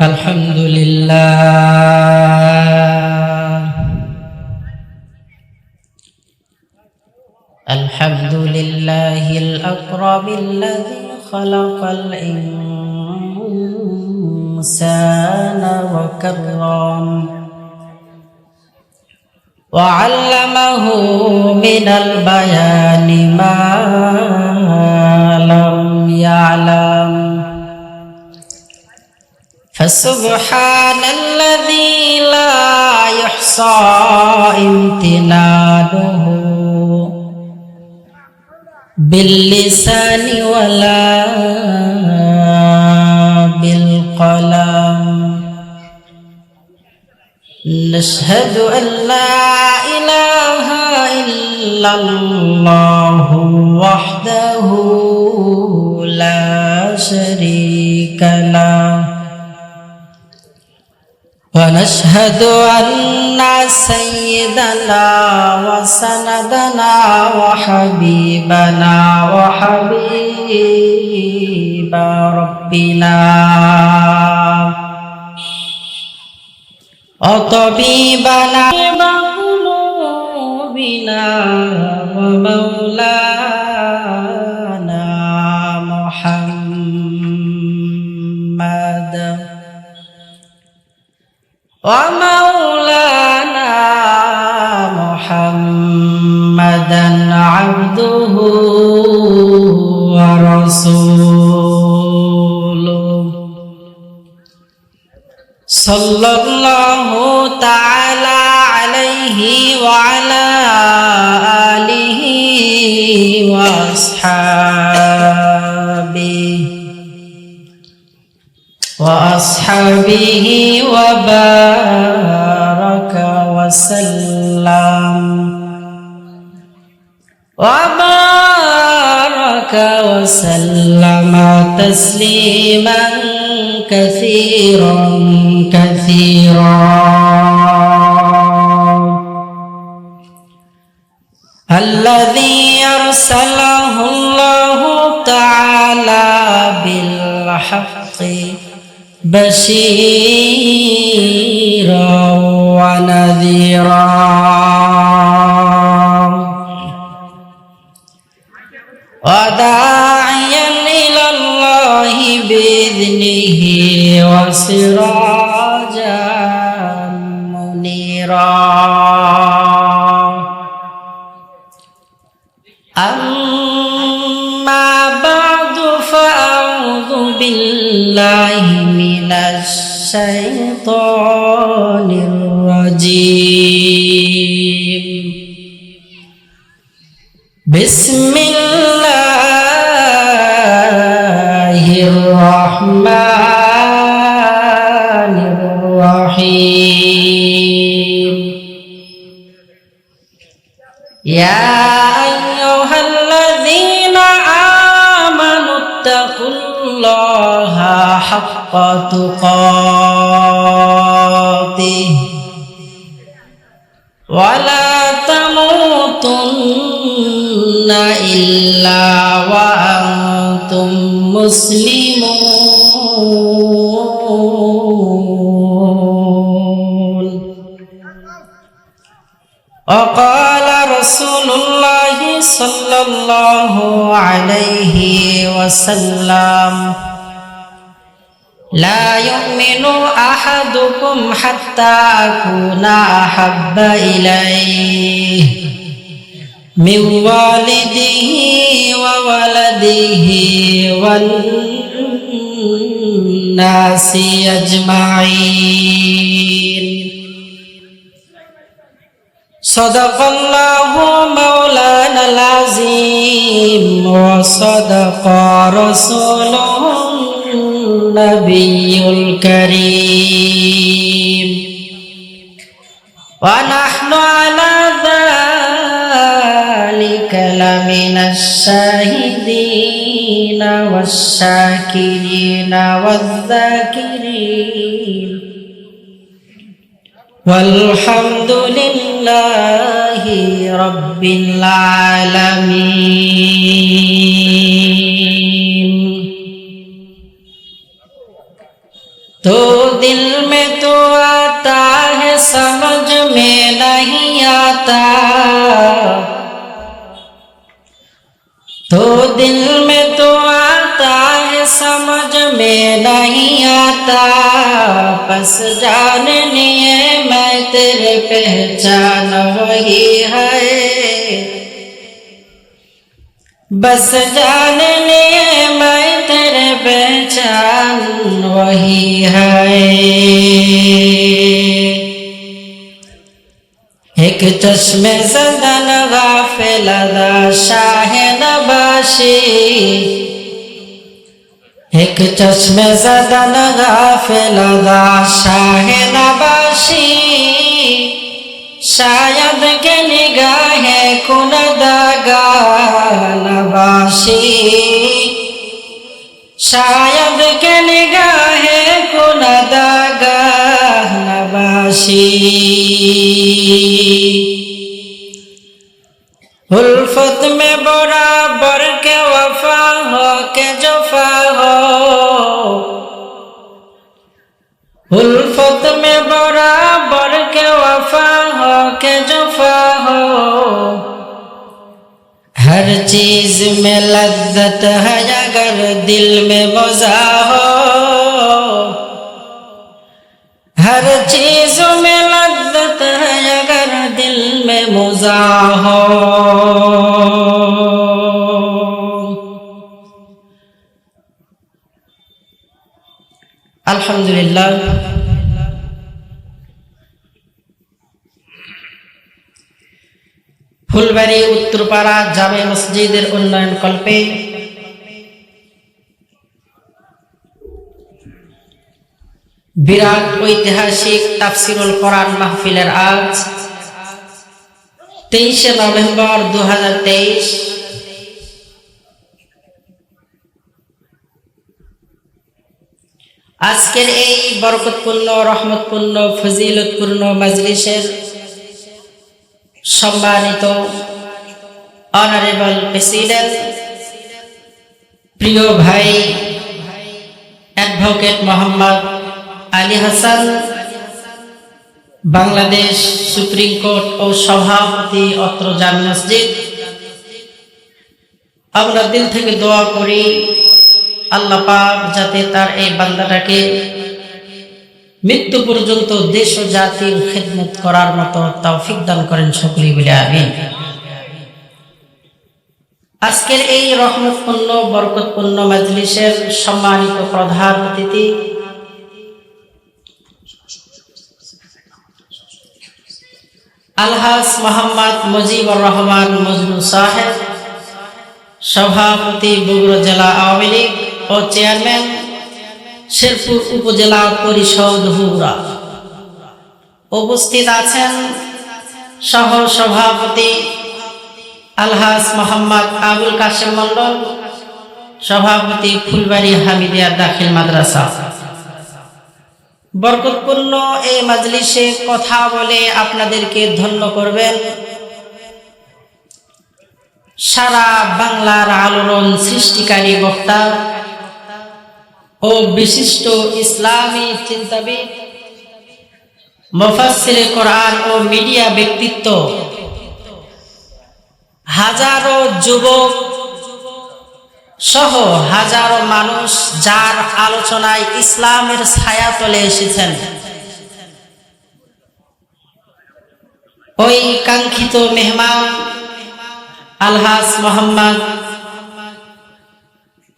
الحمد لله الحمد لله الأكرم الذي خلق الإنسان وكرم وعلمه من البيان ما لم يعلم فسبحان الذي لا يحصى امتنانه باللسان ولا بالقلم نشهد أن لا إله إلا الله وحده لا شريك له ونشهد أن سيدنا وسندنا وحبيبنا وحبيب ربنا وطبيبنا قلوبنا ومولانا محمد ومولانا محمدا عبده ورسوله صلى الله تعالى عليه وعلى آله وأصحابه وبارك وسلم تسليما كثيرا الذي أرسله الله تعالى بالحق بشيرا ونذيرا وداعيا إلى الله بإذنه وسراجا منيرا أما بعد فأعوذ بالله من الشيطان الرجيم بسم الله الرحمن الرحيم يا أيها الذين آمنوا اتقوا الله حق تقاته ولا تموتن إلا وأنتم مسلمون وقال رسول الله صلى الله عليه وسلم لا يؤمن أحدكم حتى أكون أحب إليه من والده وولده والناس أجمعين صدق الله مولانا العظيم وصدق رسوله النبي الكريم ونحن على ذلك لمن الشاهدين والشاكرين والذاكرين والحمد لله رب العالمين तो दिल में तो आता है समझ में नहीं आता, तो दिल में तो आता है समझ में नहीं आता, बस जाननी है मैं तेरे पहचान वही है, बस जाननी है मैं तेरे पहचान वही है। एक चश्मे ज़दन गाफिल अदा शाह नबाशी, एक चश्मे ज़दन गाफिल अदा शाह नबाशी, शायद के निगाहे कुनदगा नबाशी, शायद के निगाहे कुनदगा नबाशी। उल्फत में बराबर के वफा हो के जफा हो, उल्फत में बराबर के वफा हो के जफा हो, हर चीज में लज्जत है अगर दिल में मजा हो, हर चीज में लज्जत है अगर दिल में मजा हो। अल्हम्दुलिल्लाह, ফুলবাড়ী উত্তরপাড়া জামে মসজিদের উন্নয়ন কল্পে বিরাট ঐতিহাসিক তাফসিরুল কোরআন মাহফিলের আজ 23 নভেম্বর 2023 আজকের এই বরকতপূর্ণ রহমতপূর্ণ ফজিলতপূর্ণ মাজলিসের সম্মানিত অনারেবল প্রেসিডেন্ট প্রিয় ভাই advocate Mohammad Ali Hasan, Bangladesh supreme court ও সভাপতি অত্র জামে মসজিদ, আমরা দিল থেকে দোয়া করি আল্লাহ পাক যাতে তার এই বান্দাটাকে মৃত্যু পর্যন্ত দেশ ও জাতির খিদমত করার মতো তৌফিক দান করেন, সকলেই বলে আমিন। আজকের এই রহমতপূর্ণ বরকতপূর্ণ মাজলিসের সম্মানিত প্রধান অতিথি আলহাজ মোহাম্মদ মুজিবুর রহমান মজনু সাহেব, সভাপতি বগুড়া জেলা আওয়ামী লীগ ও চেয়ারম্যান শেরপুর উপজেলা পরিষদ বগুড়া, উপস্থিত আছেন সহ সভাপতি আলহাজ মোহাম্মদ আবুল কাশেম মন্ডল, সভাপতি ফুলবাড়ী হামিদিয়া দাখিল মাদ্রাসা। বরকতপূর্ণ এই মাজলিসে কথা বলে আপনাদেরকে ধন্য করবেন সারা বাংলার আলোড়ন সৃষ্টিকারী বক্তা ও বিশিষ্ট ইসলামী চিন্তাবিদ, মুফাসসিরে কোরআন ও মিডিয়া ব্যক্তিত্ব, হাজারো যুবক সহ হাজারো মানুষ যার আলোচনায় ইসলামের ছায়া তলে এসেছেন, ওই কাঙ্ক্ষিত মেহমান আলহাজ মোহাম্মদ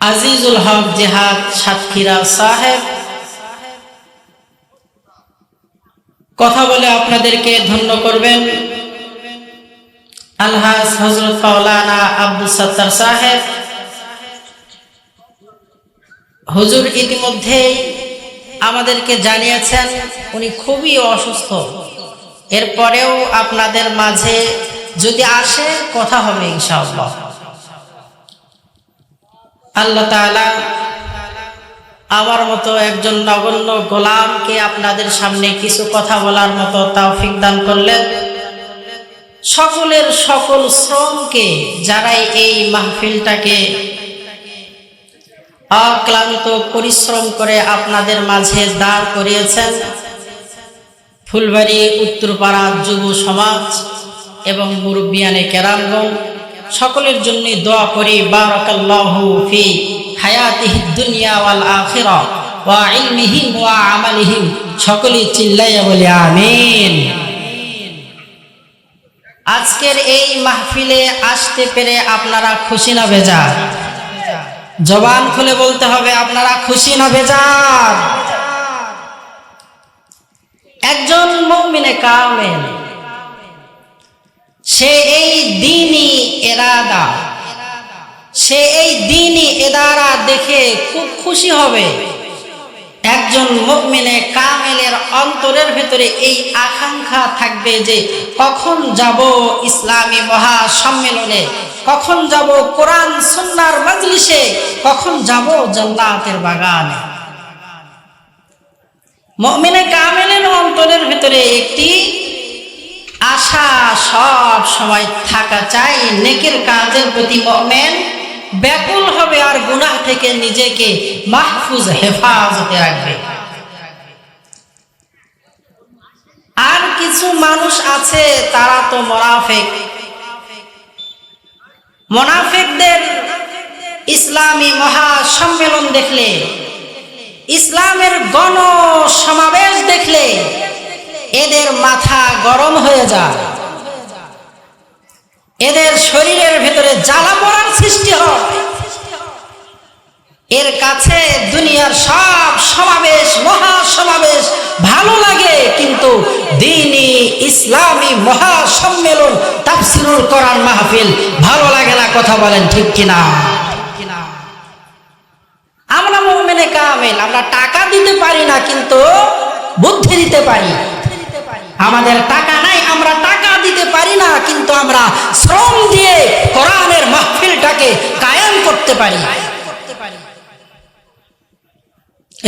আজিজুল হক জিহাদ সাতক্ষীরা সাহেব, কথা বলে আপনাদেরকে ধন্য করবেন আলহাজ হযরত মাওলানা আব্দুল সত্তার সাহেব। হুজুর ইতিমধ্যেই আমাদেরকে জানিয়েছেন উনি খুবই অসুস্থ, এরপরেও আপনাদের মাঝে যদি আসে কথা হবে ইনশাআল্লাহ। আল্লাহ তাআলা আমার মতো একজন নগণ্য গোলামকে আপনাদের সামনে কিছু কথা বলার মতো তৌফিক দান করলেন। সকলের সকল শ্রমকে যারাই এই মাহফিলটাকে অক্লান্ত পরিশ্রম করে আপনাদের মাঝে দাঁড় করিয়েছেন। ফুলবাড়ি উত্তরপাড়া যুব সমাজ এবং মুরব্বিয়ানে কেরামগণ সকলের জন্য দোয়া করি, বারাকাল্লাহু ফি হায়াতিহিদ দুনিয়া ওয়াল আখিরাহ ওয়া ইলমিহিম ওয়া আমালিহিম। সকলেই চিল্লাইয়া বলি আমিন। আজকের এই মাহফিলে আসতে পেরে আপনারা খুশি না বেজার? জবান খুলে বলতে হবে, আপনারা খুশি না বেজার? একজন মুমিনে কামেল সে এই দ্বীনি ইরাদা, সে এই দ্বীনি ইদারা দেখে খুব খুশি হবে। একজন মুমিনে কামেলের অন্তরের ভেতরে এই আকাঙ্ক্ষা থাকবে যে কখন যাব ইসলামী মহাসম্মেলনে, কখন যাব কোরআন সুন্নাহর মজলিসে, কখন যাব জান্নাতের বাগানে। মুমিনে কামেলের অন্তরের ভেতরে একটি আশা সব সময় থাকা চাই, নেকির কাজের প্রতি মুমিন ব্যাকুল হবে আর গুনাহ থেকে নিজেকে মাহফুজ হেফাজতে রাখবে। আর কিছু মানুষ আছে তারা তো মুনাফিক। মুনাফিকদের ইসলামী মহাসম্মেলন দেখলে, ইসলামের গণ সমাবেশ দেখলে এদের মাথা গরম হয়ে যায়, এদের শরীরের ভেতরে জ্বালা পোড়ার সৃষ্টি হয়। এর কাছে দুনিয়ার সব সমাবেশ মহাসমাবেশ ভালো লাগে, কিন্তু দ্বীনি ইসলামী মহাসম্মেলন তাফসীরুল কোরআন মাহফিল ভালো লাগে না। কথা বলেন ঠিক কিনা? আমরা মুমিনে কামেল, আমরা টাকা দিতে পারি না কিন্তু বুদ্ধি দিতে পারি। আমাদের টাকা নাই, আমরা টাকা দিতে পারি না, কিন্তু আমরা শ্রম দিয়ে কোরআনের মাহফিলটাকে কায়েম করতে পারি।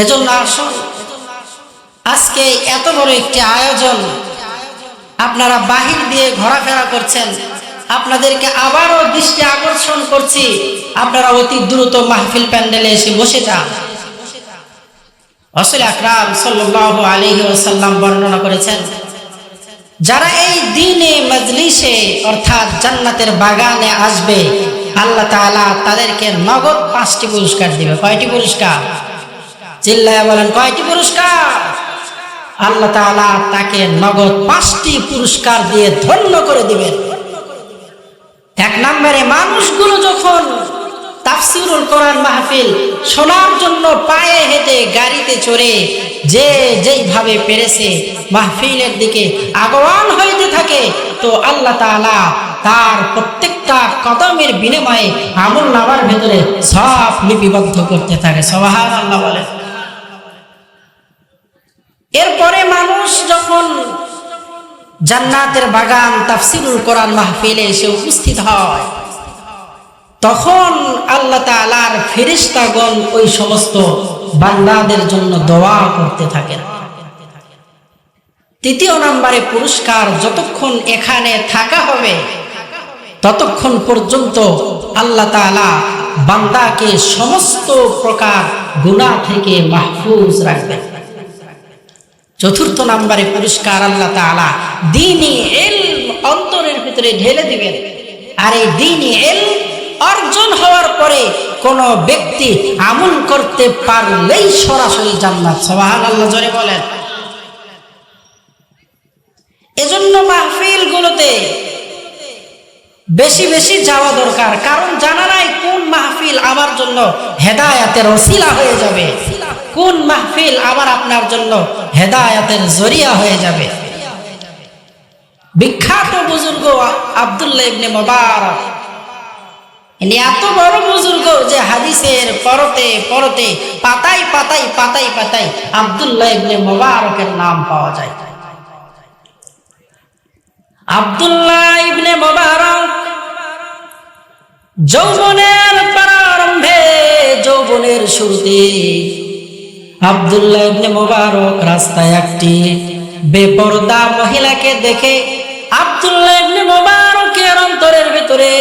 এজন্য আসুন, আজকে এত বড় একটি আয়োজন, আপনারা বাহির দিয়ে ঘোরাফেরা করছেন, আপনাদেরকে আবারও দৃষ্টি আকর্ষণ করছি, আপনারা অতি দ্রুত মাহফিল প্যান্ডেলে এসে বসে যান। রাসূল আকরাম সাল্লাল্লাহু আলাইহি ওয়াসাল্লাম বর্ণনা করেছেন, যারা এই দ্বীনে মজলিসে অর্থাৎ জান্নাতের বাগানে আসবে, আল্লাহ তাআলা তাদেরকে নগদ 5টি পুরস্কার দিবে। কয়টি পুরস্কার? চিল্লায়া বলেন, কয়টি পুরস্কার? আল্লাহ তাআলা তাকে নগদ 5টি পুরস্কার দিয়ে ধন্য করে দিবেন। এক নম্বরে, মানুষগুলো যখন তাফসীরুল কোরআন মাহফিল শোনার জন্য পায়ে হেঁটে গাড়িতে চড়ে যে যেইভাবে পেরেছে মাহফিলের দিকে আগমন হইতে থাকে, তো আল্লাহ তাআলা তার প্রত্যেকটা কদমের বিনিময়ে আমলনামার ভেতরে সব লিপিবদ্ধ করতে থাকে। সুবহানাল্লাহ বলেন। এরপরে মানুষ যখন জান্নাতের বাগান তাফসীরুল কোরআন মাহফিলে এসে উপস্থিত হয়, তখন আল্লাহ তাআলার ফেরেশতাগণ ওই সমস্ত বান্দাদের জন্য দোয়া করতে থাকেন। তৃতীয় নম্বরে পুরস্কার, যতক্ষণ এখানে থাকা হবে ততক্ষণ পর্যন্ত আল্লাহ তাআলা বান্দাকে সমস্ত প্রকার গুনাহ থেকে মাহফুজ রাখবেন। চতুর্থ নম্বরে পুরস্কার, আল্লাহ তাআলা দ্বীনি ইলম অন্তরের ভিতরে ঢেলে দিবেন। আর এই দ্বীনি ইলম অর্জন হওয়ার পরে কোন ব্যক্তি আমল করতে পারলেই সরাসরি জান্নাত। সুবহানাল্লাহ জোরে বলেন। এজন্য মাহফিলগুলোতে বেশি বেশি যাওয়া দরকার, কারণ জানা নাই কোন মাহফিল আমার জন্য হেদায়েতের ওসিলা হয়ে যাবে, কোন মাহফিল আমার আপনার জন্য হেদায়েতের জরিয়া হয়ে যাবে। বিখ্যাত বুজুর্গ আব্দুল্লাহ ইবনে মুবারক, ইনি এত বড় বুজুর্গ যে হাদিসের পরতে পরতে পাতায় পাতায় পাতায় পাতায় আব্দুল্লাহ ইবনে মুবারকের নাম পাওয়া যায়। আব্দুল্লাহ ইবনে মুবারক যৌবনের প্রারম্ভে, যৌবনের শুরুতে আব্দুল্লাহ ইবনে মুবারক রাস্তায় একটি বেপরদা মহিলাকে দেখে আব্দুল্লাহ ইবনে মুবারকের অন্তরের ভিতরে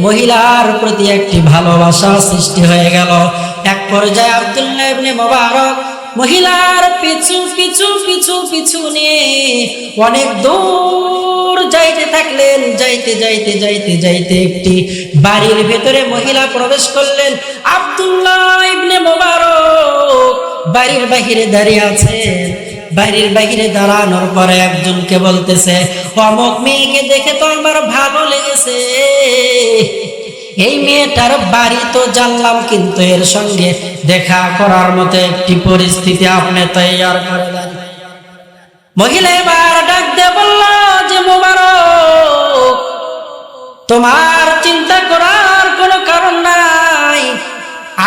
মহিলার প্রতি একটি ভালোবাসা সৃষ্টি হয়ে গেল। এক পর্যায়ে আব্দুল্লাহ ইবনে মুবারক মহিলার পিছু পিছু পিছু পিছু নিয়ে অনেক দূর যাইতে থাকলেন। যাইতে যাইতে যাইতে যাইতে একটি বাড়ির ভেতরে মহিলা প্রবেশ করলেন। আব্দুল্লাহ ইবনে মুবারক বাড়ির বাহিরে দাঁড়িয়ে আছেন। বাড়ির বাহিরে দাঁড়ানোর পরে একজনকে বলতেছে, অমুক মেয়েকে দেখে তো আমার ভালো লেগেছে, এই মেয়েটার বাড়ি তো জানলাম, কিন্তু এর সঙ্গে দেখা করার মতো একটি পরিস্থিতি আপনি তৈয়ার করে দেন। মহিলা এবার ডাক দিয়ে বলল যে, মুবারক, তোমার চিন্তা করার কোনো কারণ নাই।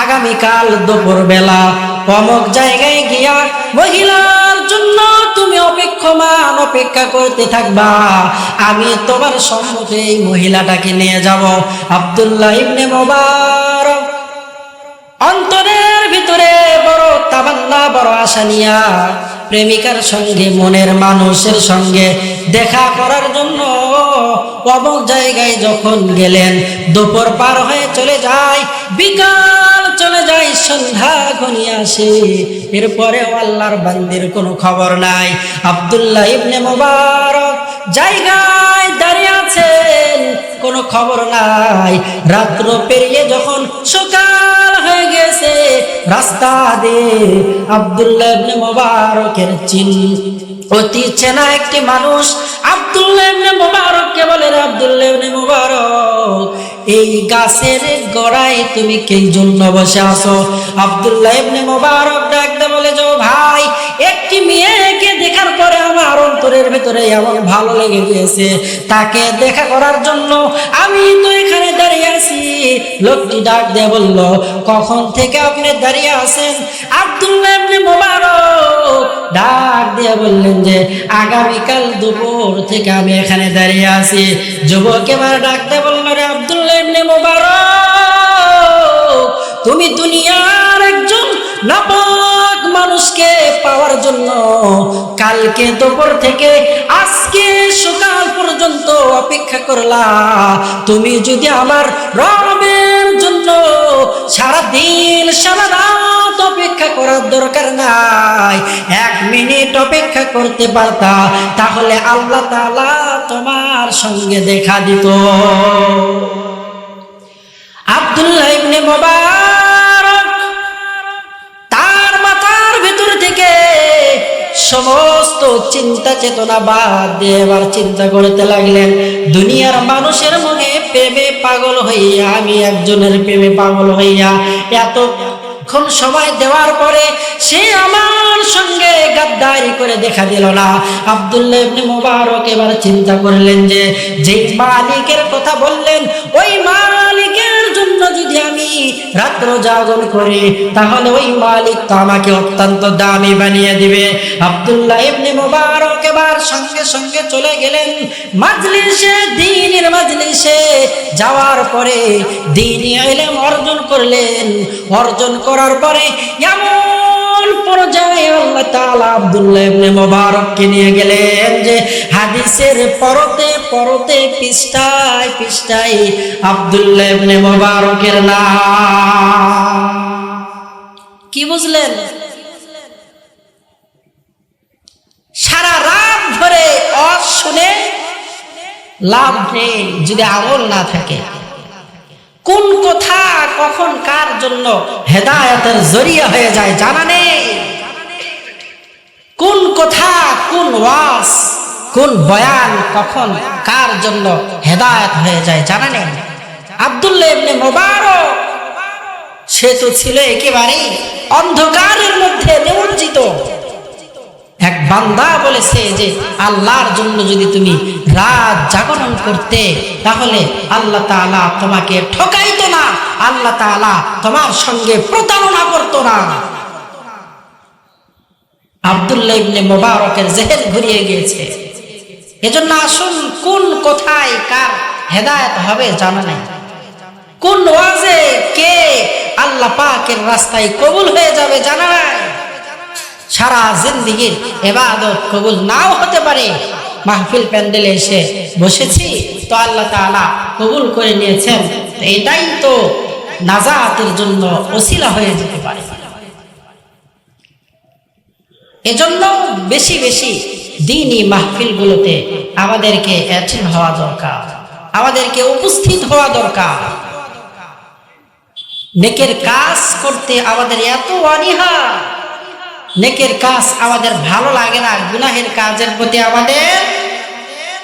আগামীকাল দুপুর বেলা অমুক জায়গায় গিয়া মহিলার জন্য তুমি অপেক্ষা করতে থাকবা। আমি তোমার সম্মুখে এই মহিলাটাকে নিয়ে যাব। আব্দুল্লাহ ইবনে মুবারক অন্তরের ভিতরে বড় তামান্না, বড় আশা নিয়া প্রেমিকার সঙ্গে, মনের মানুষের সঙ্গে দেখা করার জন্য অমুক জায়গায় যখন গেলেন, দুপুর পার হয়ে চলে যায়, বিকাল চলে যায়, সন্ধ্যা ঘনিয়ে আসে, এরপরেও আল্লাহর বান্দির কোনো খবর নাই। আব্দুল্লাহ ইবনে মুবারক জায়গায় দাঁড়িয়ে আছেন, কোনো খবর নাই। রাত্র পেরিয়ে যখন সকাল হয়ে গেছে, রাস্তা দিয়ে আব্দুল্লাহ ইবনে মুবারকের অতি চেনা একটি মানুষ আব্দুল্লাহ ইবনে মুবারককে বলে, আব্দুল্লাহ ইবনে মুবারক, এই গাছের গোড়ায় তুমি কি জন্য বসে আছো? আব্দুল্লাহ ইবনে মুবারক ডাকতে বলে, যে ভাই, একটি মেয়েকে দেখার পরে আমার অন্তরের ভেতরে এমন ভালো লেগে গিয়েছে, তাকে দেখা করার জন্য আমি তো এখানে দাঁড়িয়ে আছি। লোকটি ডাক দিয়ে বলল, কখন থেকে আপনি দাঁড়িয়ে আছেন? আব্দুল্লাহ ইবনে মুবারক ডাক দিয়ে বললেন যে, আগামীকাল দুপুর থেকে আমি এখানে দাঁড়িয়ে আছি। যুবক এবার ডাক দিয়ে বলল, রে আব্দুল্লাহ ইবনে মুবারক, তুমি দুনিয়ার একজন নাপাক মানুষকে পাওয়ার জন্য কালকে দুপুর থেকে আজকে সকাল পর্যন্ত অপেক্ষা করলা। তুমি যদি আমার রবের জন্য সারা দিন সারা রাত অপেক্ষা করার দরকার নাই, 1 মিনিট অপেক্ষা করতে পারতা, তাহলে আল্লাহ তাআলা তোমার সঙ্গে দেখা দিত। আব্দুল্লাহ ইবনে মুবারক তার মাথার ভিতর থেকে সমস্ত চিন্তা চেতনা বাদ দিয়ে এবার চিন্তা করতে লাগলেন, দুনিয়ার মানুষের মনে প্রেমে পাগল হইয়া, আমি একজনের প্রেমে পাগল হইয়া এতক্ষণ সময় দেওয়ার পরে সে আমার সঙ্গে গাদ্দারি করে দেখা দিল না। আব্দুল্লাহ ইবনে মুবারক এবার চিন্তা করলেন যে, যেই মালিকের কথা বললেন, ওই মালিকের জন্য যদি আমি রাত্র জাগরণ করি, তাহলে ওই মালিক তো আমাকে অত্যন্ত দামি বানিয়ে দিবে। আব্দুল্লাহ ইবনে মুবারক এবার সঙ্গে সঙ্গে চলে গেলেন মাজলিসে, দ্বীনের মাজলিসে যাওয়ার পরে দ্বীনি ইলম অর্জন করলেন। অর্জন করার পরে এমন পর্যায়ে আল্লাহ তাআলা আব্দুল্লাহ ইবনে মুবারককে নিয়ে গেলেন যে, হাদিসের পরতে পরতে, পৃষ্ঠায় পৃষ্ঠায় আব্দুল্লাহ ইবনে মুবারকের নাম। কি বুঝলেন? সারা রাত ধরে শুনে লাভ নেই যদি আমল না থাকে। কোন কথা কখন কার জন্য হেদায়েতের জরিয়া হয়ে যায় জানা নেই। কোন কথা, কোন ওয়াজ, কোন বয়ান কখন কার জন্য হেদায়েত হয়ে যায় জানা নেই। আব্দুল্লাহ ইবনে মুবারক সে তো ছিল একেবারে অন্ধকারের মধ্যে নিমজ্জিত। এক বান্দা বলেছে যে, আল্লাহর জন্য যদি তুমি রাত জাগরণ করতে, তাহলে আল্লাহ তাআলা তোমাকে ঠকাইতো না, আল্লাহ তাআলা তোমার সঙ্গে প্রতারণা করতো না। আব্দুল্লাহ ইবনে মুবারকের জেহেন ঘুরিয়ে গিয়েছে। এজন্য আসুন, কোন কোথায় কার হেদায়েত হবে জানা নাই, কোন ওয়াজে কে আল্লাহ পাকের রাস্তায় কবুল হয়ে যাবে জানা নাই। সারা জিন্দেগির ইবাদত কবুল নাও হতে পারে। মাহফিল প্যান্ডেলে এসে বসেছি তো আল্লাহ তাআলা কবুল করে নিয়েছেন, এটাই তো নাজাতের জন্য ওসিলা হয়ে যেতে পারে। এজন্য বেশি বেশি দ্বীনি মাহফিলগুলোতে আমাদেরকে অ্যাটেন্ড হওয়া দরকার, আমাদেরকে উপস্থিত হওয়া দরকার। নেকের কাজ করতে আমাদের এত অনীহা, নেকের কাজ আমাদের ভালো লাগে না, গুনাহের কাজের প্রতি আমাদের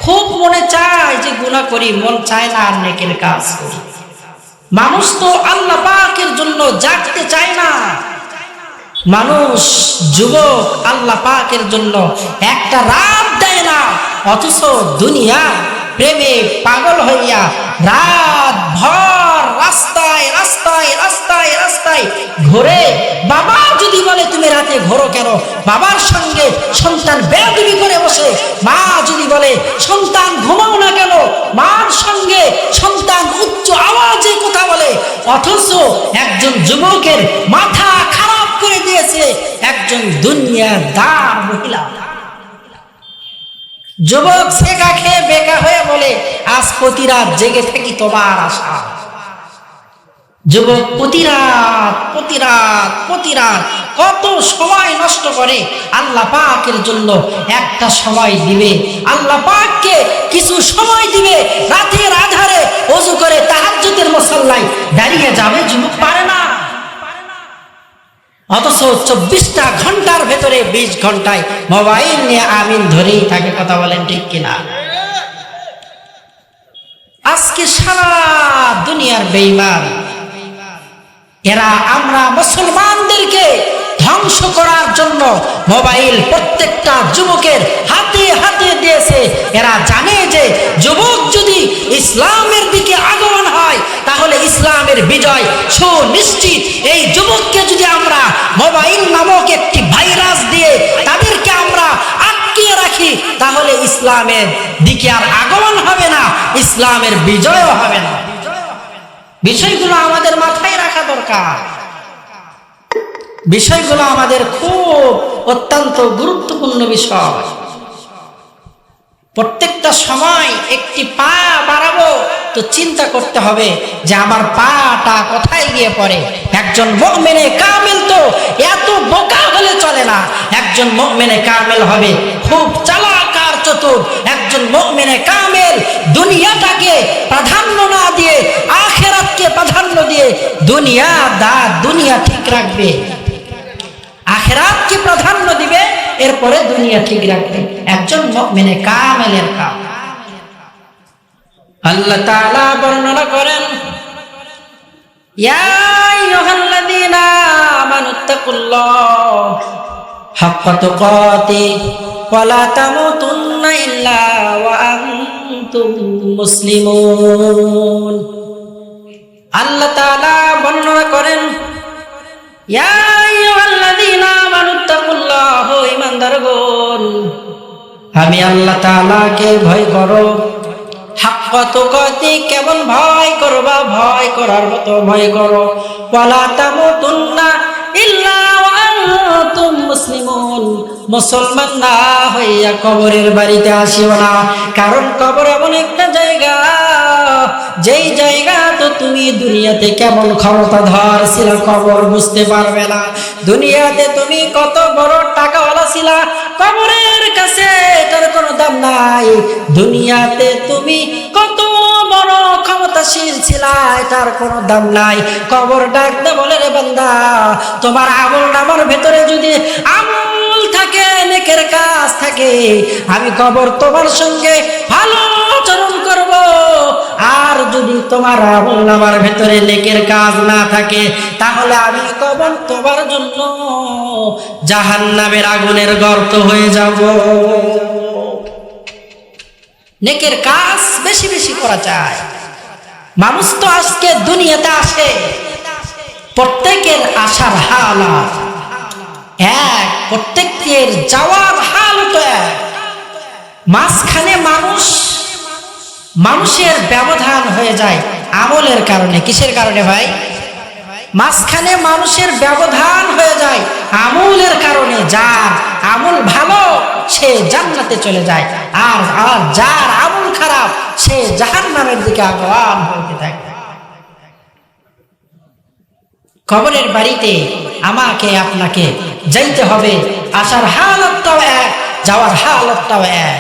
খুব মনে চায় যে গুনাহ করি, মন চায় না আর নেকের কাজ করি। মানুষ তো আল্লাহ পাকের জন্য জাগতে চায় না। মানুষ যুবক আল্লাহ পাকের জন্য একটা রাত দেয় না, অথচ দুনিয়া প্রেমে পাগল হইয়া রাত ভর রাস্তায় রাস্তায় রাস্তায় রাস্তায় ঘোরে। বাবা যদি বলে তুমি রাতে ঘোরো কেন, বাবার সঙ্গে সন্তান বেয়াদবি করে বসে। মা যদি বলে সন্তান ঘুমাও না কেন, মার সঙ্গে সন্তান উচ্চ আওয়াজে কথা বলে। অথচ একজন যুবকের মাথা খারাপ করে দিয়েছে একজন দুনিয়াদার মহিলা। যুবক সেকা খেয়ে বেকা হয়ে বলে আজ প্রতি রাত জেগে থাকি তোমার আশা। যুবক প্রতি রাত কত সময় নষ্ট করে আল্লাহ পাকের জন্য। একটা সময় দিবে, আল্লাহ পাককে কিছু সময় দিবে, রাতের আধারে ওযু করে তাহাজ্জুদের মুসাল্লায় দাঁড়িয়ে যাবে, যুবক পারে না। অথচ 24টা ঘন্টার ভেতরে 20 ঘন্টায় মোবাইল নিয়ে আমিন ধরেই থাকে। কথা বলেন ঠিক কিনা? আজকে সারা দুনিয়ার বেঈমান এরা আমরা মুসলমানদেরকে ধ্বংস করার জন্য মোবাইল প্রত্যেকটা যুবকের হাতে হাতে দিয়েছে। এরা জানে যে যুবক যদি ইসলামের দিকে আগমন হয় তাহলে ইসলামের বিজয় সুনিশ্চিত। এই যুবককে যদি আমরা মোবাইল নামক একটি ভাইরাস দিয়ে তাদেরকে আমরা আটকিয়ে রাখি তাহলে ইসলামের দিকে আর আগমন হবে না, ইসলামের বিজয়ও হবে না। বিষয়গুলো আমাদের মাথায় রাখা দরকার, বিষয়গুলো আমাদের খুব অত্যন্ত গুরুত্বপূর্ণ বিষয়। প্রত্যেকটা সময় একটি পা বাড়াবো তো চিন্তা করতে হবে যে আমার পাটা কোথায় গিয়ে পড়ে। একজন মুমিনে কামেল তো এত বোকা হলে চলে না। একজন মুমিনে কামেল হবে খুব চালাক আর চতুর। একজন মুমিনে কামেল দুনিয়াটাকে প্রাধান্য না দিয়ে আখিরাতকে প্রাধান্য দিয়ে দুনিয়া ঠিক রাখবে, আখিরাতকে প্রাধান্য দিবে, এরপরে দুনিয়া ঠিক রাখবে। একজন মুমিনে কামেলের কাম। আল্লাহ তাআলা বর্ণনা করেন, ইয়া আইয়ুহাল্লাযীনা আমানুত্তাকুল্লাহ হাক্কা তুকাতিহি ওয়া লা তামুতুন্না ইল্লা ওয়া আনতুম মুসলিমুন। আল্লাহ তাআলা বর্ণনা করেন, ইয়া আইয়ুহাল্লাযীনা আমানুত্তাকুল্লাহ, ঈমানদারগণ আমি আল্লাহ তাআলাকে ভয় করো। হাক্কা তুকাতি, কেমন ভয় করবা, ভয় করার মতো ভয় করো। ওয়া লা তামুতুন্না ইল্লা ওয়া আনতুম মুসলিমুন, মুসলমান না হইয়া কবরের বাড়িতে আসিও না। কারণ কবর এমন একটা জায়গা, যেই জায়গা তো তুমি দুনিয়াতে কেমন ক্ষমতাধর ছিল কবর বুঝতে পারবে না। দুনিয়াতে তুমি কত বড় টাকাওয়ালা ছিলা, কবরের কাছে এটার কোনো দাম নাই। দুনিয়াতে তুমি কত বড় ক্ষমতাশীল ছিলা, এটার কোনো দাম নাই। কবর ডাকতে বলে, রে বান্দা, তোমার আমল নামার ভেতরে যদি আমল থাকে, নেকের কাজ থাকে, আমি কবর তোমার সঙ্গে ভালো আচরণ করব। আর যদি তোমার আমল নামার ভেতরে নেকের কাজ না থাকে তাহলে আমি কবর তোমার জন্য জাহান্নামের আগুনের গর্ত হয়ে যাব। নেকের কাজ বেশি বেশি করা চায়। মানুষ তো আজকে দুনিয়াতে আসে, প্রত্যেকের আসার হাল এক, প্রত্যেকের যাওয়ার হাল তো এক। মাঝখানে মানুষের ব্যবধান হয়ে যায় আমলের কারণে। কিসের কারণে ভাই? মাঝখানে মানুষের ব্যবধান হয়ে যায় আমলের কারণে। যার আমল ভালো সে জান্নাতে চলে যায়, আর যার আমল খারাপ সে জাহান্নামের দিকে আহ্বান হতে থাকে। কবরের বাড়িতে আমাকে আপনাকে যাইতে হবে, আসার হালতটাও এক, যাওয়ার হালতটাও এক।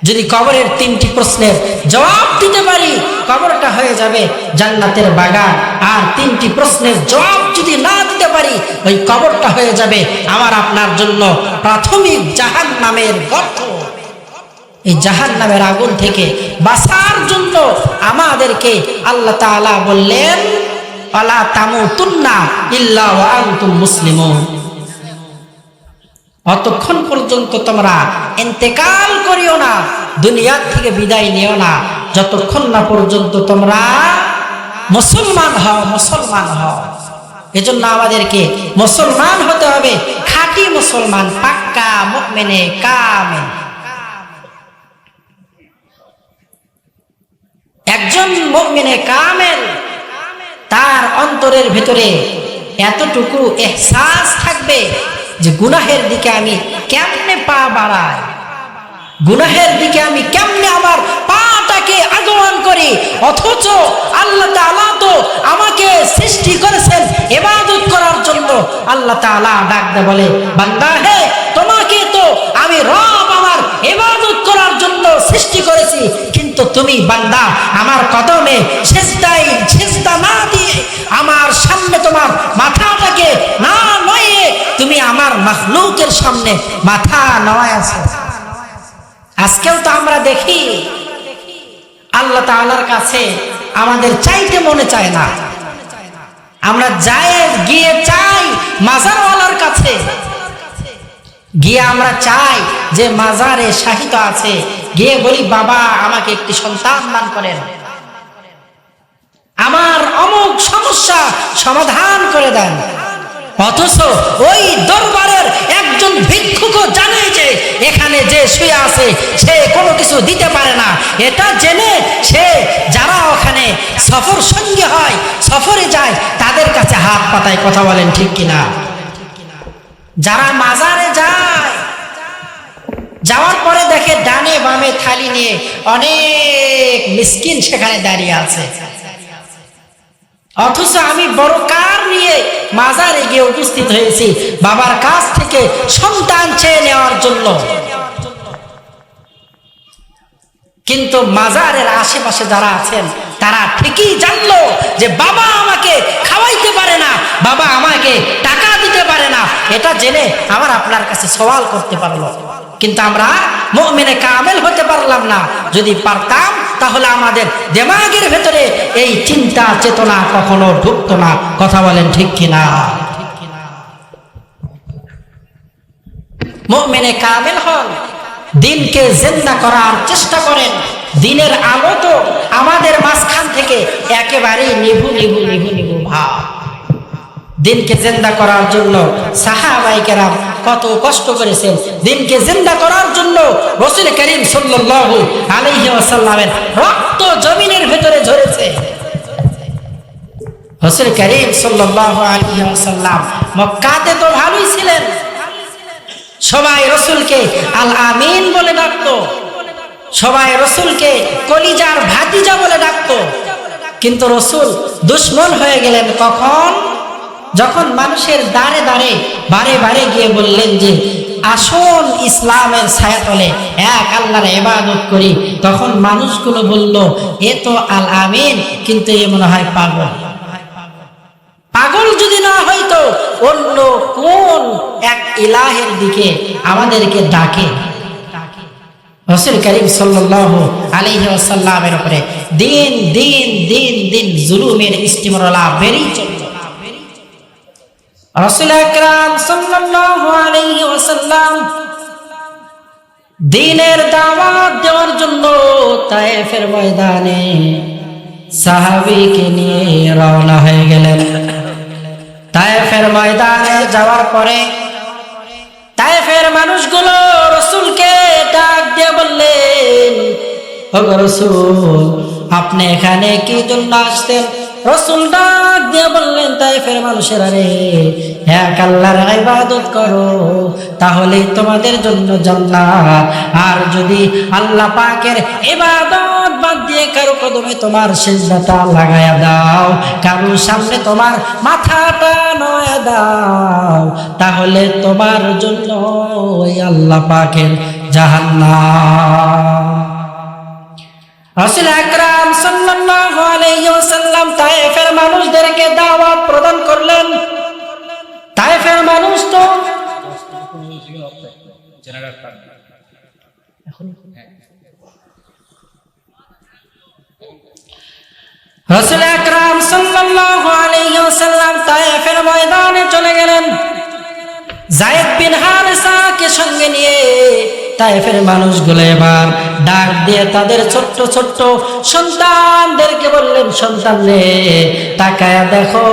যদি কবরের 3টি প্রশ্নের জবাব দিতে পারি, কবরটা হয়ে যাবে জান্নাতের বাগান। আর 3টি প্রশ্নের জবাব যদি না দিতে পারি, ওই কবরটা হয়ে যাবে আমার আপনার জন্য প্রাথমিক জাহান্নামের গর্ত। এই জাহান্নামের আগুন থেকে বাঁচার জন্য আমাদেরকে আল্লাহ তাআলা বললেন, ওয়ালা তামুতুন্না ইল্লা ওয়া আনতুম মুসলিমুন। অতক্ষণ পর্যন্ত তোমরা ইন্তেকাল করিও না, দুনিয়া থেকে বিদায় নিও না, যতক্ষণ না পর্যন্ত তোমরা মুসলমান হও, মুসলমান হও। এজন্য আমাদেরকে মুসলমান হতে হবে, খাঁটি মুসলমান, পাক্কা মুমিনে কামেল। একজন মুমিনে কামেল, তার অন্তরের ভিতরে এতটুকু এহসাস থাকবে যে গুনাহের দিকে আমি কেমনে পা বাড়াই, গুনাহের দিকে আমি কেমনে আমার পাটাকে আগমন করি, অথচ আল্লাহ তাআলা তো আমাকে সৃষ্টি করেছেন ইবাদত করার জন্য। আল্লাহ তাআলা ডাক দিয়ে বলে, বান্দা হে, তোমাকে তো আমি রব আমার ইবাদত করার জন্য সৃষ্টি করেছি, কিন্তু তুমি বান্দা আমার কদমে সিজদা না দিয়ে, আমার সামনে তোমার মাথাটাকে না নয়ে তুমি আমার মাখলুকের সামনে মাথা নয় আছো। আজকেও তো আমরা দেখি আল্লাহ তাআলার কাছে আমাদের চাইতে মনে চায় না, আমরা গিয়ে চাই মাজারওয়ালার কাছে, গিয়ে আমরা চাই যে মাজারে শাহিদ আছে, গিয়ে বলি বাবা আমাকে একটি সন্তান দান করেন, আমার অমুক সমস্যা সমাধান করে দেন। অথচ ওই দরবারের একজন ভিক্ষুকও জানে যে এখানে যে শুয়ে আছে সে কোনো কিছু দিতে পারে না। এটা জেনে সে যারা ওখানে সফর সঙ্গী হয়, সফরে যায়, তাদের কাছে হাত পাতায়। কথা বলেন ঠিক কিনা? যারা মাজারে যায়, যাওয়ার পরে দেখে ডানে বামে থালি নিয়ে অনেক মিসকিন সেখানে দাঁড়িয়ে আছে, অথচ আমি বড় কার নিয়ে মাজারে গিয়ে উপস্থিত হয়েছি বাবার কাছ থেকে সন্তান চেয়ে নেওয়ার জন্য। কিন্তু মাজারের আশেপাশে যারা আছেন তারা ঠিকই জানলো যে বাবা আমাকে খাওয়াইতে পারে না, বাবা আমাকে টাকা দিতে পারে না, এটা জেনে আমার আপনার কাছে সওয়াল করতে পারলো। কিন্তু আমরা মুমিনে কামেল হতে পারলাম না। যদি পারতাম তাহলে আমাদের দিমাগের ভেতরে এই চিন্তা চেতনা কখনো ঢুকতো না। কথা বলেন ঠিক কিনা? মুমিনে কামেল হন, দিনকে জিন্দা করার চেষ্টা করেন। দিনের আলো তো আমাদের মাঝখান থেকে একেবারেই নিভু নিভু নিভু নিভু ভাব। দিনকে জিন্দা করার জন্য সাহাবায়ে কেরাম কত কষ্ট করেছেন, দিনকে জিন্দা করার জন্য রাসূল করিম সাল্লাল্লাহু আলাইহি ওয়াসাল্লামের রক্ত জমিনের ভেতরে ঝরেছে। রাসূল করিম সাল্লাল্লাহু আলাইহি ওয়াসাল্লাম মক্কাতে তো ভালোই ছিলেন, সবাই রাসূলকে আল আমিন বলে ডাকতো, সবাই রাসূলকে কলিজার ভাতিজা বলে ডাকতো। কিন্তু রাসূল দুশমন হয়ে গেলেন কখন? যখন মানুষের দাঁড়ে দাঁড়ে বারে বারে গিয়ে বললেন যে আসুন ইসলামের ছায়াতলে এক আল্লাহর ইবাদত করি, তখন মানুষগুলো বলল এ তো আল আমিন, কিন্তু এ মনে হয় পাগল। পাগল যদি না হয়তো অন্য কোন এক ইলাহের দিকে আমাদেরকে ডাকে। রাসূল করিম সাল্লাল্লাহু আলাইহি ওয়াসাল্লামের উপরে দিন দিন দিন দিন জুলুমের ইস্তিমরলা বেড়েই চলল। রাসূল আকরাম সাল্লাল্লাহু আলাইহি ওয়াসাল্লাম দ্বীনের দাওয়াত দেওয়ার জন্য তায়েফের ময়দানে সাহাবীকে নিয়ে রওনা হয়ে গেলেন। তায়েফের ময়দানে যাওয়ার পরে তায়েফের মানুষগুলো রাসূলকে ডাক দিয়ে বললেন, ওগো রাসূল, আপনি এখানে কি জন্য আসছেন? রাসূল ডাক দিয়ে বললেন, তায়েফের মানুষেরা রে, এক আল্লাহর ইবাদত করো, তাহলে তোমাদের জন্য জান্নাত। আর যদি আল্লাহ পাকের ইবাদত বাদ দিয়ে কারো কদমে তোমার সিজদাটা লাগায়া দাও, কারো সামনে তোমার মাথাটা নয়া দাও, তাহলে তোমার জন্য ওই আল্লাহ পাকের জাহান্নাম। রাসূল আকরাম সাল্লাল্লাহু আলাইহি ওয়াসাল্লাম তায়েফের মানুষদেরকে দাওয়াত প্রদান করলেন। তায়েফের মানুষ তো রাসূল আকরাম সাল্লাল্লাহু আলাইহি ওয়াসাল্লাম তায়েফের ময়দানে চলে গেলেন। যায়েদ বিন হারেসাকে সঙ্গে নিয়ে তায়েফের মানুষগুলো এবার ডাক দিয়ে তাদের ছোট্ট ছোট্ট সন্তানদেরকে বললেন, সন্তান রে তাকায়া দেখো,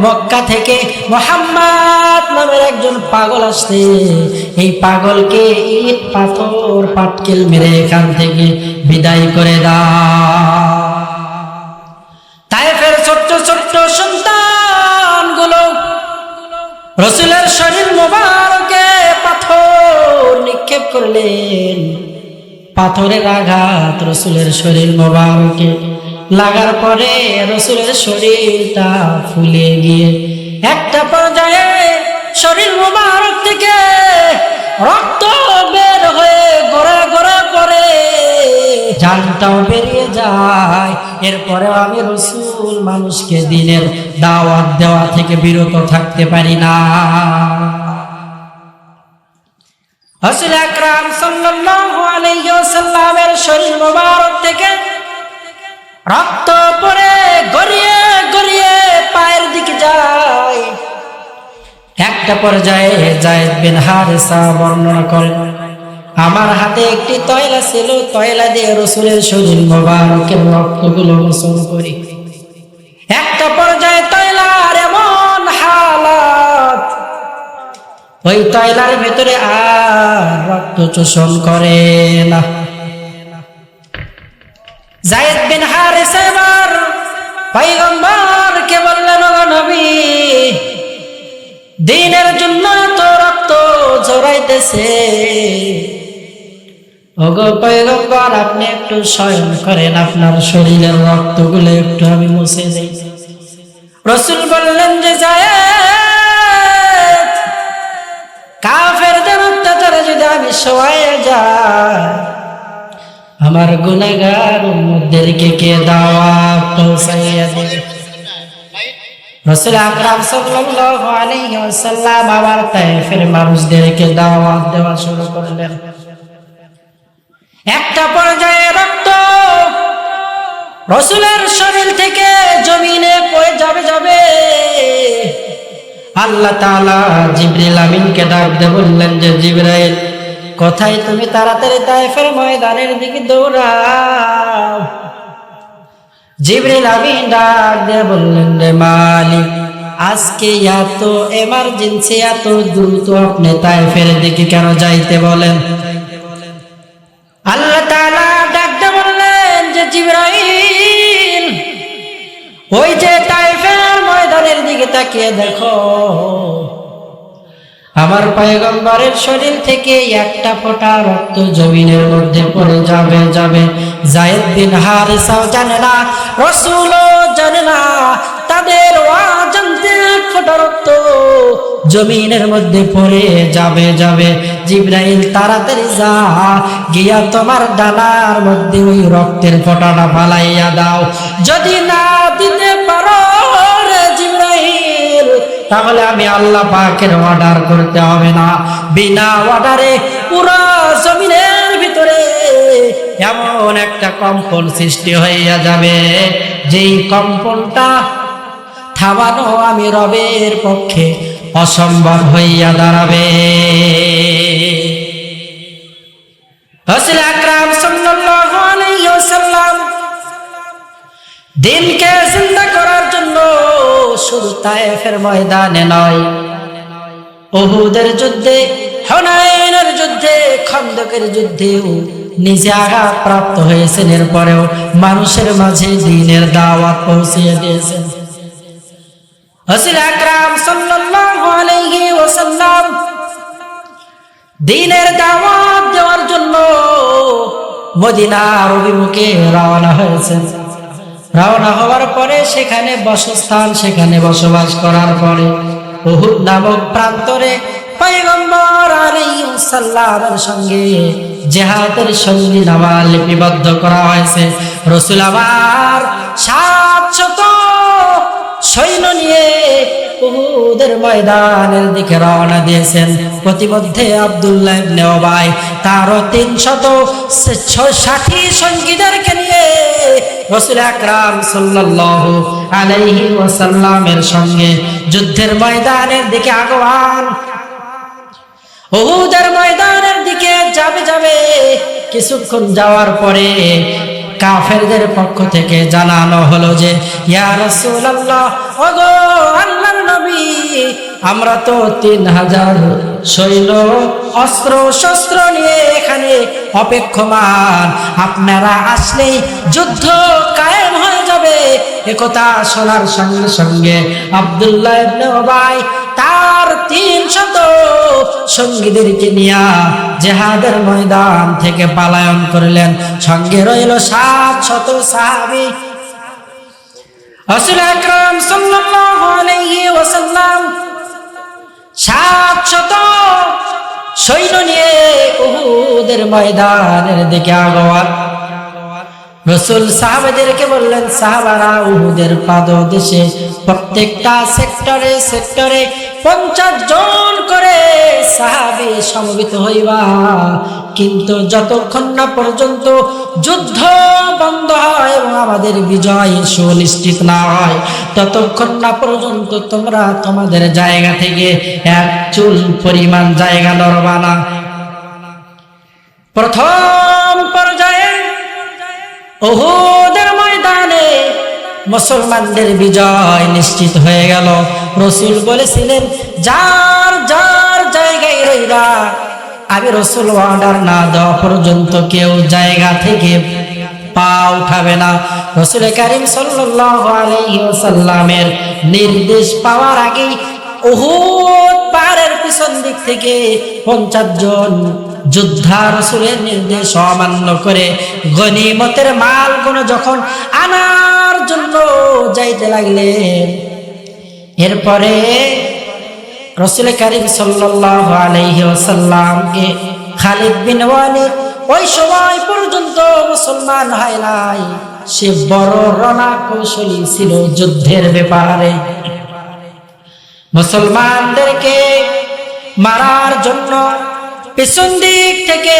মক্কা থেকে মুহাম্মদ নামের একজন পাগল আসছে। এই পাগলকে ইট পাথর পাটকেল মেরে এখান থেকে বিদায় করে দাও। তায়েফের ছোট্ট ছোট্ট সন্তানগুলো রাসূলের শরীর মোবারকে পাথর নিক্ষেপ করলেন। পাথরের আঘাত রাসূলের শরীর মোবারকে লাগার পরে রাসূলের শরীরটা ফুলে গিয়ে একটা পর্যায়ে শরীর মোবারক থেকে রক্ত বের হয়ে গড়ে গড়ে পড়ে জানটাও বেরিয়ে যায়। এরপরে আমি রাসূল মানুষকে দিনের দাওয়াত দেওয়া থেকে বিরত থাকতে পারি না। রাসূল আকরাম সাল্লাল্লাহু আলাইহি ওয়াসাল্লামের শরীর মোবারক থেকে রক্ত পড়ে গড়িয়ে গড়িয়ে পায়ের দিকে যায়। একটা পর্যায়ে যায়েদ বিন হারেসা বর্ণনা করেন, আমার হাতে একটি তয়লা ছিল, তয়লা দিয়ে রাসূলের শরীর মোবারকের রক্তগুলো মোচন করি। একটা পর্যায়ে তয়লার এমন হালাত, ওই তয়লার ভেতরে আর রক্ত শোষণ করে না। যায়েদ বিন হারেসা এবার পয়গম্বরকে বললেন, ও নবী, দ্বীনের জন্য তো রক্ত ঝরাইতেছে, ওগো পয়গম্বর আপনি একটু শয়ন করেন, আপনার শরীরের রক্তগুলো একটু আমি মুছে দেই। রাসূল বললেন যে যায়েদ, কাফেরদের অত্যাচারে যদি আমি সহায় যাই, আমার গুনাহগার উম্মতদেরকে কে দাওয়াত পৌঁছাইয়া দেবে? রাসূল আকরাম সাল্লাল্লাহু আলাইহি ওয়াসাল্লাম আবার তায়েফের মানুষদেরকে দাওয়াত দেওয়া শুরু করলেন। একটা পর্যায়ে রক্ত রাসূলের শরীর থেকে জমিনে পড়ে যাবে। আল্লাহ তাআলা জিবরিল আমিনকে ডাক দিয়ে বললেন যে জিবরাইল, কোথায় তুমি? তাড়াতাড়ি তায়েফের ময়দানের দিকে দৌড়াও। জিবরিল আমিন ডাক দিয়ে বললেন, রে মালিক, আজকে এত এমার্জেন্সি, এত দ্রুত আপনি তায়েফের দিকে কেন যাইতে বলেন? আল্লাহ তাআলা ডাক দিয়ে বললেন যে জিবরাইল, ওই যে তায়েফের ময়দানের দিকে তাকিয়ে দেখো, আমার পয়গম্বরের শরীর থেকে একটা ফোঁটা রক্ত জমিনের মধ্যে পড়ে যাবে। যায়েদ বিন হারেসাও জানে না, রাসূলও জানে না, তাদের অজান্তে এক ফোঁটা রক্ত জমিনের মধ্যে পড়ে যাবে। জিবরাইল তাড়াতাড়ি যা গিয়া তোমার ডানার মধ্যে ওই রক্তের ফোঁটাটা ফালাইয়া দাও। যদি না দিতে পারো রে জিবরাইল, তাহলে আমি আল্লাহ পাকের অর্ডার করতে হবে না, বিনা অর্ডারে পুরো জমিনের ভিতরে এমন একটা কম্পন সৃষ্টি হইয়া যাবে, যেই কম্পনটা থামানো আমি রবের পক্ষে অসম্ভব হইয়া দাঁড়াবে। রাসূল আকরাম সাল্লাল্লাহু আলাইহি ওয়াসাল্লাম দিনকে জিন্দা করার জন্য শুধু তায়েফের ময়দানে নয়, উহুদের যুদ্ধে, হুনাইনের যুদ্ধে, খন্দকের যুদ্ধেও নিজে আঘাত প্রাপ্ত হয়েছেন। এরপরেও মানুষের মাঝে দ্বীনের দাওয়াত পৌঁছিয়ে দিয়েছেন। রাসূল আকরাম সাল্লাল্লাহু আলাইহি ওয়াসাল্লাম দ্বীনের দাওয়াত দেওয়ার জন্য মদিনার অভিমুখে রওনা হয়েছেন। রওনা হওয়ার পরে সেখানে বাসস্থান, সেখানে বসবাস করার পরে উহুদ নামক প্রান্তরে পয়গম্বর আলাইহিস সালামের সঙ্গে জিহাদের সঙ্গীনামা লিপিবদ্ধ করা হয়েছে। রাসূল আবার 700 সৈন্য নিয়ে উহুদের ময়দানের দিকে রওনা দিয়েছেন। প্রতিমধ্যে আব্দুল্লাহ ইবনে উবাই তারও 360 সঙ্গীদেরকে নিয়ে রাসূল আকরাম সাল্লাল্লাহু আলাইহি ওয়াসাল্লামের সঙ্গে যুদ্ধের ময়দানের দিকে আগমন। উহুদের ময়দানের দিকে যাবে কিছুক্ষণ যাওয়ার পরে কাফেরদের পক্ষ থেকে জানানো হলো যে ইয়া রাসূলুল্লাহ, ওগো আল্লাহর নবী, আমরা তো 3000 সৈন্য অস্ত্র শস্ত্র নিয়ে এখানে অপেক্ষমান, আপনারা আসলেই যুদ্ধ কায়েম হয়ে যাবে। একথা শোনার সঙ্গে সঙ্গে আব্দুল্লাহ ইবনে উবাই তার 300 সঙ্গীদেরকে নিয়ে জিহাদের ময়দান থেকে পলায়ন করলেন। সঙ্গে রইল 700 সাহাবী। রাসূল আকরাম সাল্লাল্লাহু আলাইহি ওয়াসাল্লাম 700 সৈন্য নিয়ে উহুদের ময়দানের দিকে আগমন। রাসূল সাহাবাদেরকে বললেন, সাহাবারা, উহুদের পাদদেশে প্রত্যেকটা সেক্টরে 50 জন করে সাহাবী সমবেত হইবা, কিন্তু যতক্ষণ না পর্যন্ত যুদ্ধ বন্ধ হয় এবং আমাদের বিজয় সুনিশ্চিত না হয় ততক্ষণ না পর্যন্ত তোমরা তোমাদের জায়গা থেকে এক চুল পরিমাণ জায়গা নড়বা না। প্রথম পর্যায়ে উহুদের ময়দানে মুসলমানদের বিজয় নিশ্চিত হয়ে গেল। রাসূল বলেছিলেন, যার যার জায়গায় রইরা, আমি রাসূল অর্ডার না দেওয়া পর্যন্ত কেউ জায়গা থেকে পা উঠাবে না। রাসূল কারীম সাল্লাল্লাহু আলাইহি ওয়াসাল্লামের নির্দেশ পাওয়ার আগেই উহুদ পাহাড়ের পিছন দিক থেকে 50 জন যোদ্ধা রাসূলের নির্দেশ অমান্য করে গনিমতের মালগুলো যখন আনার জন্য যাইতে লাগলেন, এরপরে রাসূল কারীম সাল্লাল্লাহু আলাইহি ওয়াসাল্লামকে খালিদ বিন ওয়ালিদ ওই সময় পর্যন্ত মুসলমান হয় নাই, সে বড় রণা কৌশলী ছিল যুদ্ধের ব্যাপারে। মুসলমানদেরকে মারার জন্য পিছন দিক থেকে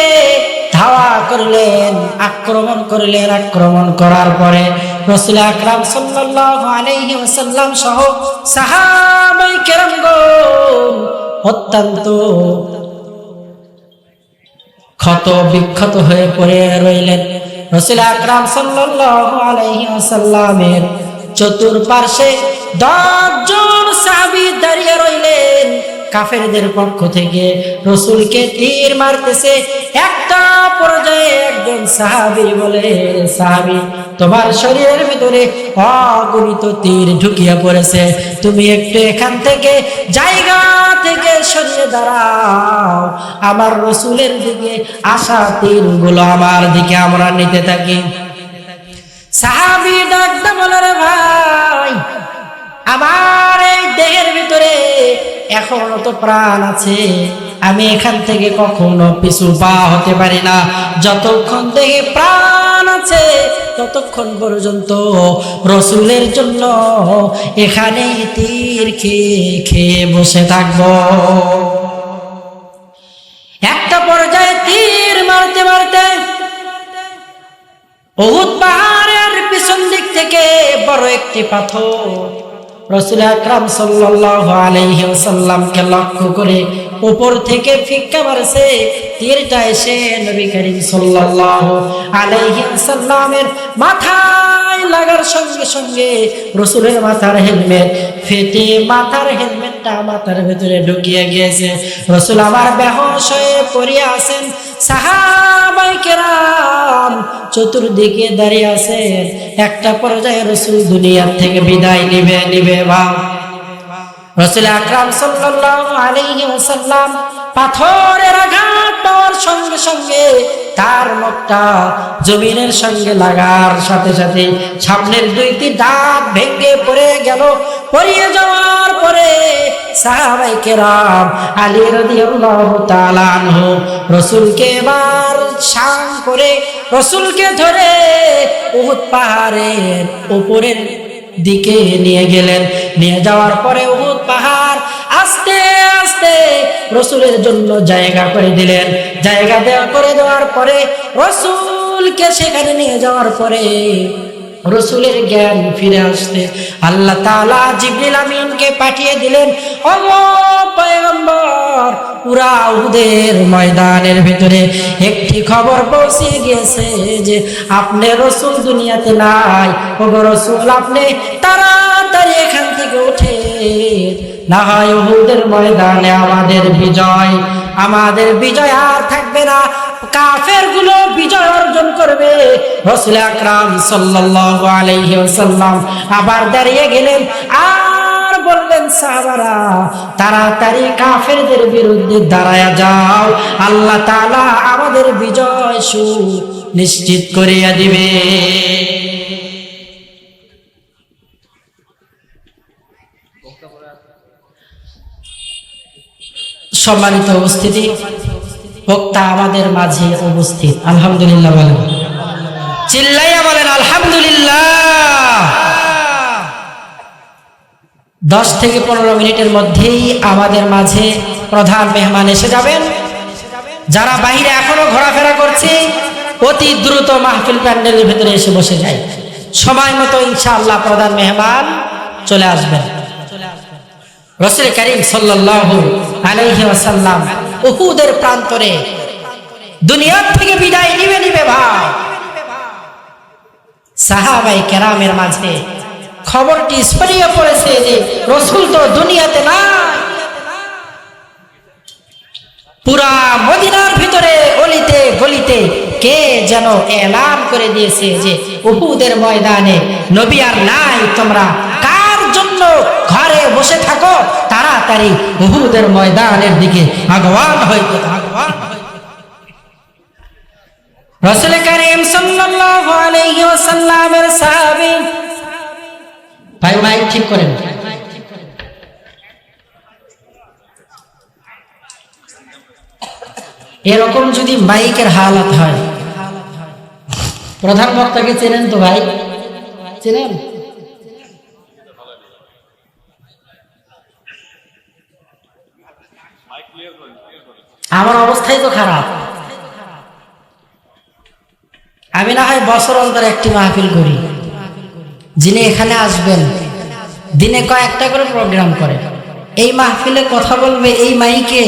ধাওয়া করলেন, আক্রমণ করলেন। আক্রমণ করার পরে রাসূল আকরাম সাল্লাল্লাহু আলাইহি ওয়াসাল্লাম সহ সাহাবায়ে কেরামগণ অত্যন্ত ক্ষত বিক্ষত হয়ে পড়ে রইলেন। রাসূল আকরাম সাল্লাল্লাহু আলাইহি ওয়াসাল্লামের চতুর্পার্শ্বে 10 জন সাহাবী দাঁড়িয়ে রইলেন। কাফেরদের পক্ষ থেকে রাসূলকে তীর মারতেছে। একটা পর্যায়ে একজন সাহাবী বলে, সাহাবী, তোমার শরীরের ভিতরে অগণিত তীর ঢুকিয়ে পড়েছে, তুমি একটু এখান থেকে জায়গা থেকে সরিয়ে দাঁড়াও, আমার রাসূলের দিকে আসা তীরগুলো আমার দিকে আমরা নিতে থাকি। সাহাবী ডাকতে বলে, রে ভাই, আমার এই দেহের ভিতরে এখনো তো প্রাণ আছে, আমি এখান থেকে কখনো পিছু পা হতে পারি না। যতক্ষণ দেহে প্রাণ আছে ততক্ষণ পর্যন্ত রাসূলের জন্য এখানে তীর খেয়ে খেয়ে বসে থাকবো। একটা পর্যায়ে তীর মারতে মারতে উহুদ পাহাড়ের পিছন দিক থেকে বড় একটি পাথর রাসূল আকরাম সাল্লাল্লাহু আলাইহি ওয়াসাল্লামকে লক্ষ্য করে উপর থেকে ফিক্কা মারছে। তীরটা এসে নবী করিম সাল্লাল্লাহু আলাইহি ওয়াসাল্লামের মাথায় লাগার সঙ্গে সঙ্গে রাসূলের মাথার হেলমেট ফেটে মাথার হেলমেটটা মাথার ভিতরে ঢুকিয়ে গিয়েছে। রাসূল আমার বেহুশ হয়ে পড়ে আছেন। সাহাবায়ে কেরাম চতুর্দিকে দাঁড়িয়ে আছেন। একটা পর্যায়ে রাসূল দুনিয়া থেকে বিদায় নিবে ভাব। রাসূল আকরাম সাল্লাল্লাহু আলাইহি ওয়াসাল্লাম পাথরের আঘাত মুখটা জমিনের সঙ্গে লাগার সাথে সাথে সামনের দুইটি দাঁত ভেঙে পড়ে গেল। পড়িয়ে যাওয়ার পরে সাহাবায়ে কেরাম আলী রাদিয়াল্লাহু তাআলা আনহু রাসূলকে এবার শান করে রাসূলকে ধরে উহুদ পাহাড়ের উপরের দিকে নিয়ে গেলেন। নিয়ে যাওয়ার পরে উহুদ পাহাড় আস্তে আস্তে রাসূলের জন্য জায়গা করে দিলেন। জায়গা করে দেওয়ার পরে রাসূলকে সেখানে নিয়ে যাওয়ার পরে রাসূলের জ্ঞান ফিরে আসতে আল্লাহ তাআলা জিবরিল আমিনকে পাঠিয়ে দিলেন। ও পয়গম্বর, পুরা উহুদের ময়দানের ভিতরে একটি খবর পৌঁছে গিয়েছে যে আপনি রাসূল দুনিয়াতে নাই। ও রাসূল, আপনি তাড়াতাড়ি এখান থেকে উঠে, না হয় উহুদের ময়দানে আমাদের বিজয় আর থাকবে না, কাফের গুলো বিজয় অর্জন করবে। রাসূল আকরাম সাল্লাল্লাহু আলাইহি ওয়াসাল্লাম আবার দাঁড়িয়ে গেলেন আর বললেন, সাহাবারা তাড়াতাড়ি কাফেরদের বিরুদ্ধে দাঁড়ায়া যাও, আল্লাহ তাআলা আমাদের বিজয় সুনিশ্চিত করিয়া দিবে। সম্মানিত উপস্থিতি, বক্তা আমাদের মাঝে উপস্থিত। আলহামদুলিল্লাহ বলেন, চিল্লাইয়া বলেন আলহামদুলিল্লাহ। 10 থেকে 15 মিনিটের মধ্যেই আমাদের মাঝে প্রধান মেহমান এসে যাবেন। যারা বাইরে এখনো ঘোরাফেরা করছে অতি দ্রুত মাহফিল প্যান্ডেলের ভিতরে এসে বসে যায়। সময় মতো ইনশাআল্লাহ প্রধান মেহমান চলে আসবেন। রাসূল করিম সাল্লাল্লাহু আলাইহি ওয়াসাল্লাম উহুদের প্রান্তরে দুনিয়া থেকে বিদায় নিবে ভাই। সাহাবায়ে কেরামের মাঝে খবরটি ছড়িয়ে পড়েছে যে রাসূল তো দুনিয়াতে নাই। পুরা মদিনার ভিতরে অলিতে গলিতে কে যেন এলান করে দিয়েছে যে উহুদের ময়দানে নবী আর নাই, তোমরা কার জন্য ঘরে বসে থাকো, তাড়াতাড়ি উহুদের ময়দানের দিকে আহ্বান হইতে থাকো। রাসূল করিম সাল্লাল্লাহু আলাইহি ওয়াসাল্লামের সাহাবী ভাই মাইক ঠিক করেন। এরকম যদি মাইকের হালাত হয়, প্রধান বক্তাকে চেনেন তো ভাই? চেনেন? আমার অবস্থাই তো খারাপ। আমি না হয় বছর অন্তর একটি মাহফিল করি, যিনি এখানে আসবেন দিনে কয়েকটা করে প্রোগ্রাম করে, এই মাহফিলে কথা বলবে এই মাইকে।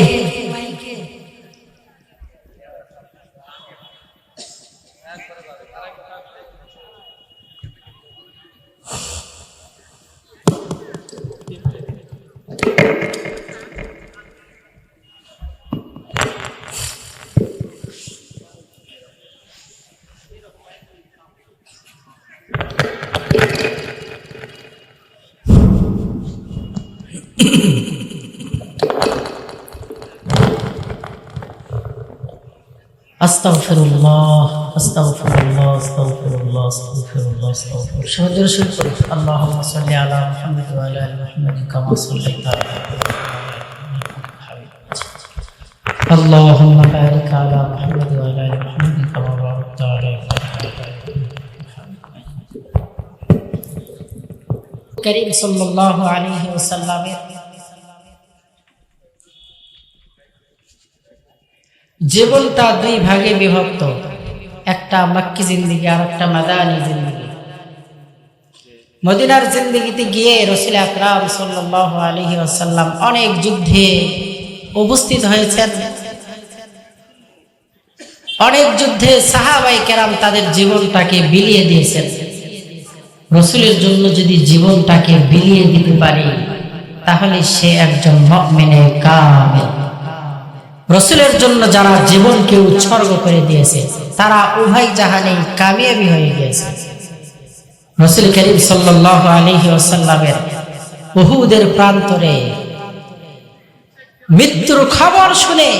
আস্তাগফিরুল্লাহ আস্তাগফিরুল্লাহ আস্তাগফিরুল্লাহ আস্তাগফিরুল্লাহ আস্তাগফিরুল্লাহ। সহজে শুরু করি। আল্লাহুম্মা সাল্লি আলা মুহাম্মাদ ওয়া আলা আলি মুহাম্মাদ কামা সাল্লাইতা আলা আল্লাহুম্মা বারিক আলা মুহাম্মাদ ওয়া আলা আলি মুহাম্মাদ কামা বারাকতা আলা করিম সাল্লাল্লাহু আলাইহি ওয়াসাল্লামের জীবনটা দুই ভাগে বিভক্ত, একটা মক্কি জিন্দেগি আর একটা মাদানী জিন্দেগি। মদিনার জিন্দেগিতে গিয়ে রাসূল আকরাম সাল্লাল্লাহু আলাইহি ওয়াসাল্লাম অনেক যুদ্ধে উপস্থিত হয়েছেন। অনেক যুদ্ধে সাহাবায়ে কেরাম তাদের জীবনটাকে বিলিয়ে দিয়েছেন। রাসূলের জন্য যদি জীবনটাকে বিলিয়ে দিতে পারে তাহলে সে একজন মুমিনে কামিল। রাসূলের জন্য যারা জীবনকে উৎসর্গ করে দিয়েছে তারা উভয় জাহানেই কামিয়াবি হয়ে গিয়েছে। রাসূল করিম সাল্লাল্লাহু আলাইহি ওয়াসাল্লামের উহুদের প্রান্তরে মৃত্যুর খবর শুনে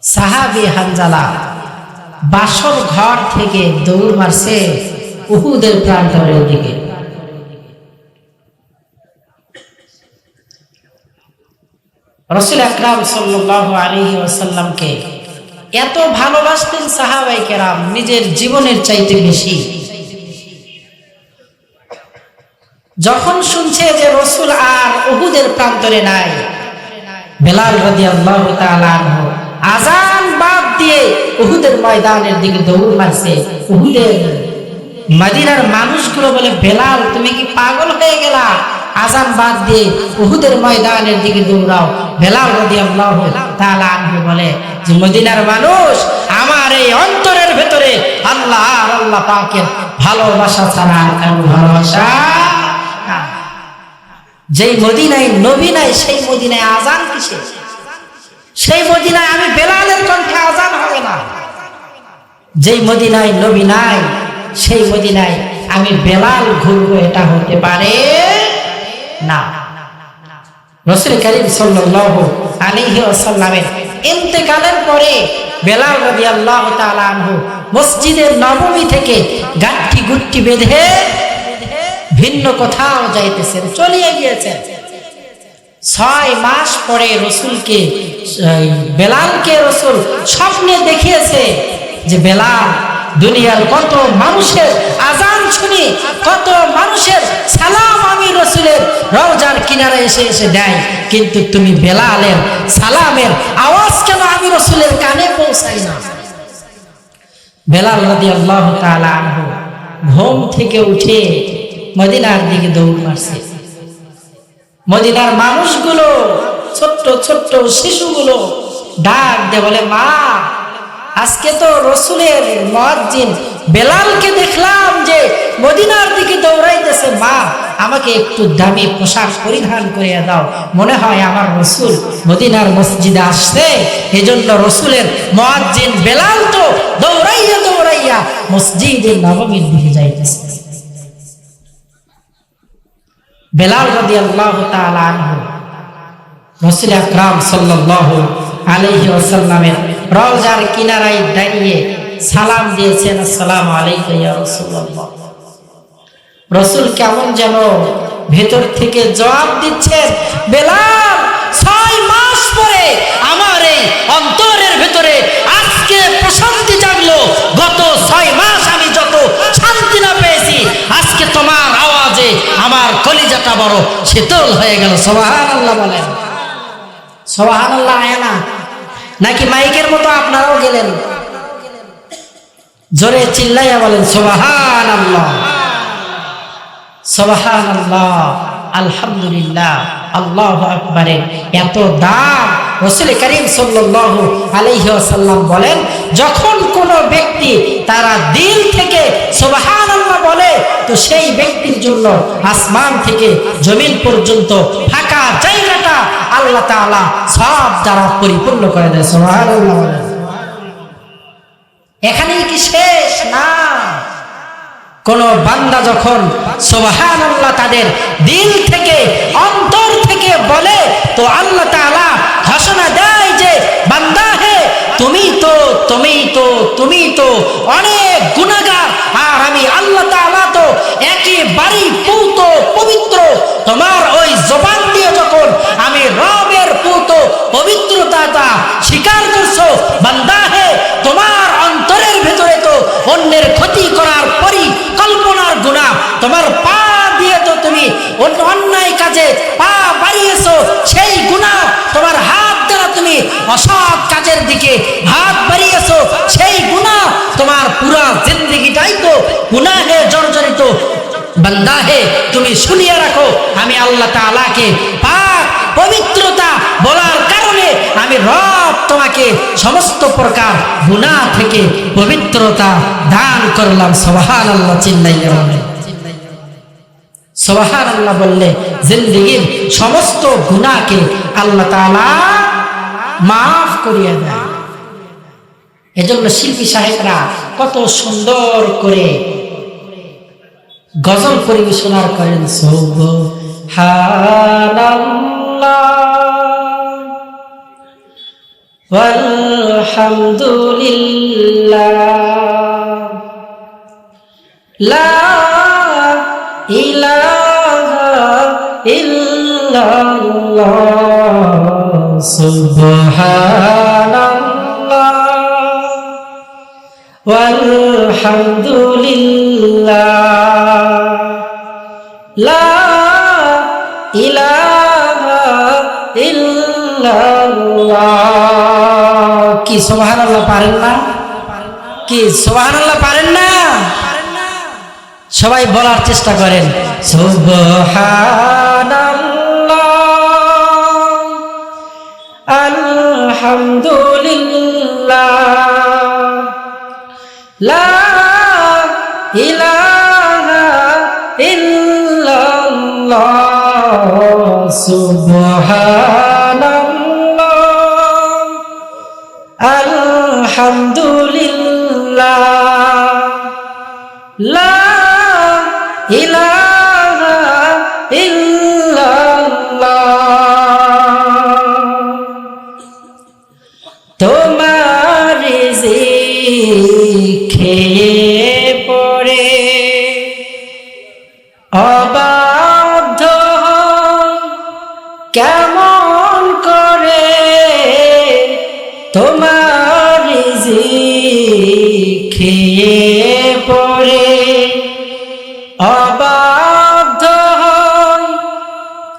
সাহাবী হানজালা বাসর ঘর থেকে দৌড় মারছে উহুদের প্রান্তরের দিকে। রাসূল আকরাম সাল্লাল্লাহু আলাইহি ওয়াসাল্লামকে এত ভালোবাসতেন সাহাবায়ে কেরাম, নিজের জীবনের চাইতে বেশি। যখন শুনছে যে রাসূল আর উহুদের প্রান্তরে নাই, বেলাল রাদিয়াল্লাহু তাআলা আনহু আযান বাদ দিয়ে উহুদের ময়দানের দিকে দৌড় মারছে। উহুদের মদিনার মানুষগুলো বলে, বেলাল তুমি কি পাগল হয়ে গেলা? আযান বাদ দিয়ে উহুদের ময়দানের দিকে দৌড়াও। বেলাল রাদিয়াল্লাহু তাআলা আনহু বলে যে, মদিনার মানুষ, আমার এই অন্তরের ভেতরে আল্লাহ আর আল্লাহ পাকের ভালোবাসা ছাড়া আর কারো ভালোবাসা। যেই মদিনায় নবী নাই, সেই মদিনায় আযান কিসে? সেই মদিনায় আমি বেলালের কণ্ঠে আযান হবে না। যেই মদিনায় নবী নাই, সেই মদিনায় আমি বেলাল ঘুরবো, এটা হতে পারে না। রাসূল করিম সাল্লাল্লাহু আলাইহি ওয়াসাল্লামের ইন্তেকালের পরে বেলাল রাদিয়াল্লাহু তাআলা আনহু মসজিদে নববী থেকে গাঁটটি গুট্টি বেঁধে ভিন্ন কোথাও যাইতেছেন, চলিয়ে গিয়েছেন। 6 মাস পরে রসুলকে, বেলালকে রসুল স্বপ্নে দেখিয়েছে যে, বেলাল, দুনিয়ার কত মানুষের আযান শুনি, কত মানুষের সালাম আমি রসুলের রওজার কিনারে এসে এসে দেয়, কিন্তু তুমি বেলালের সালামের আওয়াজ কেন আমি রসুলের কানে পৌঁছাই না? বেলাল রাদিয়াল্লাহু তাআলা আনহু ঘুম থেকে উঠে মদিনার দিকে দৌড় মারছে। মদিনার মানুষগুলো, ছোট্ট ছোট্ট শিশুগুলো ডাক দিয়ে বলে, মা, আজকে তো রসুলের মুয়াজ্জিন বেলালকে দেখলাম যে মদিনার দিকে দৌড়াইতেছে। মা, আমাকে একটু দামি পোশাক পরিধান করিয়ে দাও, মনে হয় আমার রসুল মদিনার মসজিদে আসছে, এজন্য রসুলের মুয়াজ্জিন বেলাল তো দৌড়াইয়া দৌড়াইয়া মসজিদে নববীর দিকে যাইতেছে। বেলাল রাদিয়াল্লাহু তাআলা আনহু রাসূল আকরাম সাল্লাল্লাহু আলাইহি ওয়াসাল্লামের রওজার কিনারায় দাঁড়িয়ে সালাম দিয়েছেন, আসসালামু আলাইকা ইয়া রাসূলুল্লাহ। রাসূল কেমন যেন ভেতর থেকে জবাব দিচ্ছেন, বেলাল, 6 মাস পরে আমার এই অন্তরের ভেতরে আজকে প্রশান্তি জাগলো। গত 6 মাস আমি যত শান্তি না পেয়েছি, আজকে তোমার আওয়াজে আমার কলিজাটা বড় শীতল হয়ে গেল। সুবহানাল্লাহ বলেন। সুবহানাল্লাহ আয় না নাকি মাইকের মতো আপনারাও গেলেন? জোরে চিল্লাইয়া বলেন সুবহানাল্লাহ, সুবহানাল্লাহ, আলহামদুলিল্লাহ, আল্লাহু আকবার। এত দাম রাসূল করিম সাল্লাল্লাহু আলাইহি ওয়াসাল্লাম বলেন, যখন কোনো ব্যক্তি তারা দিল থেকে সুবহানাল্লাহ বলে, তো সেই ব্যক্তির জন্য আসমান থেকে জমিন পর্যন্ত ফাঁকা জায়গাটা আল্লাহ তাআলা সব দ্বারা পরিপূর্ণ করে দেয়। সুবহানাল্লাহ বলেন। এখানেই কি শেষ? না। কোন বান্দা যখন সুবহানাল্লাহ তাদের দিল থেকে, অন্তর থেকে বলে, তো আল্লাহ তাআলা ঘোষণা দেয় যে, বান্দা হে, তুমি তো অনেক গুনাহগার, আর আমি আল্লাহ তাআলা তো একেবারেই পূত পবিত্র। তোমার ওই জবান দিয়ে যখন আমি রবের পূত পবিত্রতা স্বীকার করছো, বান্দা হে, তোমার অন্তরের ভেতরে তো অন্যের ক্ষতি করার পরিকল্পনার গুনাহ, তোমার পা দিয়ে তো তুমি অন্যায় কাজে পা বাড়িয়েছো, সেই গুনাহ, তোমার হাত দ্বারা তুমি অসৎ কাজের দিকে হাত বাড়িয়েছো, সেই গুনাহ, তোমার পুরা জিন্দেগিটাই তো গুনাহে জর্জরিত। বান্দা হে, তুমি শুনিয়ে রাখো, আমি আল্লাহ তাআলাকে পাক পবিত্রতা বলার কারণে আমি রব তোমাকে সমস্ত প্রকার গুনাহ থেকে পবিত্রতা দান করলাম। সুবহানাল্লাহ চিল্লাইয়া বলেন। সুবহানাল্লাহ বললে জিন্দেগীর সমস্ত গুনাহকে আল্লাহ তাআলা মাফ করিয়ে দেয়। এজন্য শিল্পী সাহেবরা কত সুন্দর করে গজল পরিবেশনা করেন। সুবহানাল্লাহ ওয়ালহামদুলিল্লাহ লা ইলাহা ইল্লাল্লাহ সুবহানাল্লাহ ওয়ালহামদুলিল্লাহ লা ইলাহা ইল্লাল্লাহ। কি সুবহানাল্লাহ পারেন না? কি সুবহানাল্লাহ পারেন না? সবাই বলার চেষ্টা করেন, সুবহানাল্লাহ আলহামদুলিল্লাহ লা ইলাহা ইল্লাল্লাহ সুবহানাল্লাহ আলহামদুলিল্লাহ লা ইলাহা ইল্লাল্লাহ। তোমার রিজিক খেয়ে পড়ে অবাধ্য কেমন করে, তোমার রিজিক খেয়ে পড়ে অবাধ্য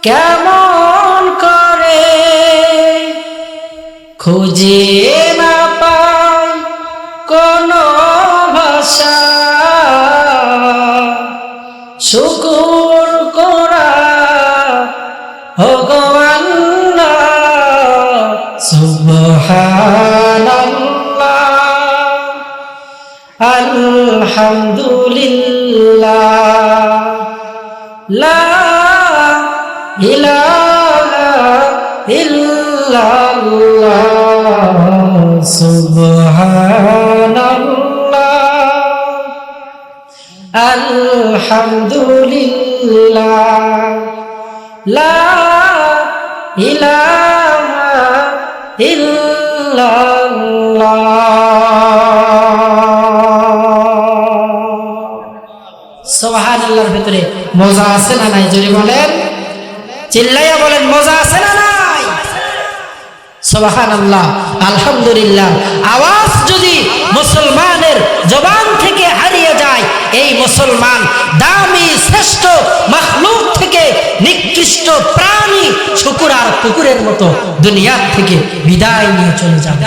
কেমন করে, খুঁজে না পাই কোনো ভাষা শুকর করা ভগবান সুবহানাল্লাহ আলহামদুলিল্লাহ লা ইলাহা ইল্লাল্লাহ সুবহানাল্লাহ আলহামদুলিল্লাহ লা ইলাহা ইল্লাল্লাহ। সুবহানাল্লাহর ভিতরে মজা আছে না নাই? জোরে বলেন, চিল্লাইয়া বলেন, মজা আছে না নাই? সুবহানাল্লাহ আলহামদুলিল্লাহ আওয়াজ যদি মুসলমানের জবান থেকে হারিয়ে যায়, এই মুসলমান দামি শ্রেষ্ঠ মাখলুক থেকে নিকৃষ্ট প্রাণী শুকুর আর কুকুরের মতো দুনিয়া থেকে বিদায় নিয়ে চলে যাবে।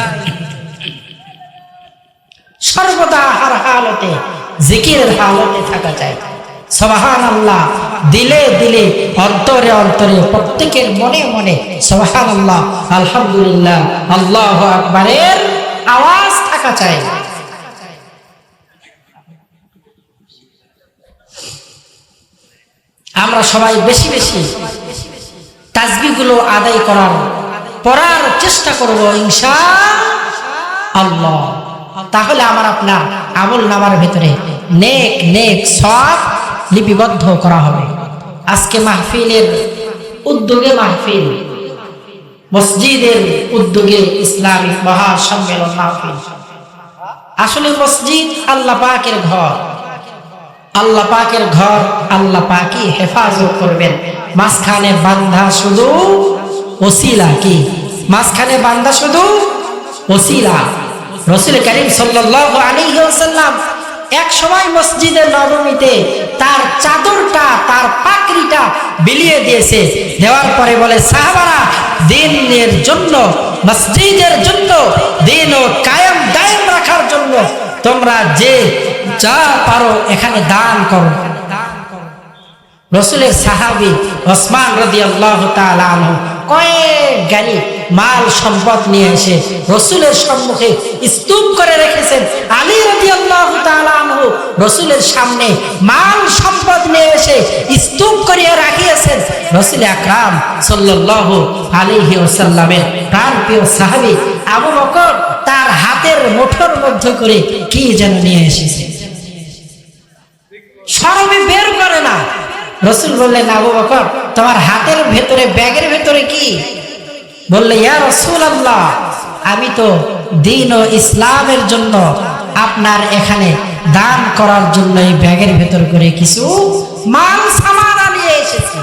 সর্বদা হার হালতে জিকিরের হালতে থাকা যায়। সুবহানাল্লাহ দিলে দিলে, অন্তরে অন্তরে, প্রত্যেকের মনে মনে সুবহানাল্লাহ আলহামদুলিল্লাহ আল্লাহু আকবারের আওয়াজ থাকা চাই। আমরা সবাই বেশি বেশি তাসবিহগুলো আদায় পড়ার চেষ্টা করব ইনশাআল্লাহ। তাহলে আমার আপনার আমল নামার ভিতরে নেক নেক সওয়াব লিপিবদ্ধ করা হবে। আজকে মাহফিলের উদ্যোগে, মাহফিল মসজিদের উদ্যোগে ইসলামিক মহাসম্মেলন মাহফিল। আসলে মসজিদ আল্লাহ পাকের ঘর, আল্লাহ পাকের ঘর, আল্লাহ পাকই হেফাজত করবেন। মাঝখানে বান্ধা শুধু ওসিলা। কি মাঝখানে বান্ধা শুধু ওসিলা। রাসূল করিম সাল্লাল্লাহু আলাইহি ওয়াসাল্লাম এক সময় মসজিদে নববীতে তার চাদরটা, তার পাকড়িটা বিলিয়ে দিয়েছে। দেওয়ার পরে বলে, সাহাবারা, দ্বীনের জন্য, মসজিদের জন্য, দ্বীন ও কায়েম দায়েম রাখার জন্য তোমরা যে যা পারো এখানে দান করো। রাসূলের সাহাবী ওসমান রাদিয়াল্লাহু তাআলা আনহু কয়েক গাড়ি মাল সম্পদ নিয়ে এসে রাসূলের সম্মুখে স্তূপ করে রেখেছেন। আলী রাদিয়াল্লাহু তাআলা আনহু রাসূলের সামনে মাল সম্পদ নিয়ে এসে স্তূপ করিয়ে রাখিয়েছেন। রাসূল আকরাম সাল্লাল্লাহু আলাইহি ওয়াসাল্লামের প্রাণপ্রিয় সাহাবী আবু বকর তার হাতের মুঠোর মধ্যে করে কি যেন নিয়ে এসেছে, শরমে বের করে না। রাসূল বললেন, আবু বকর, তোমার হাতের ভেতরে, ব্যাগের ভেতরে কি? বললে, ইয়া রাসূলুল্লাহ, আমি তো দ্বীন ও ইসলামের জন্য আপনার এখানে দান করার জন্য এই ব্যাগের ভেতর করে কিছু মাল সামান নিয়ে এসেছি।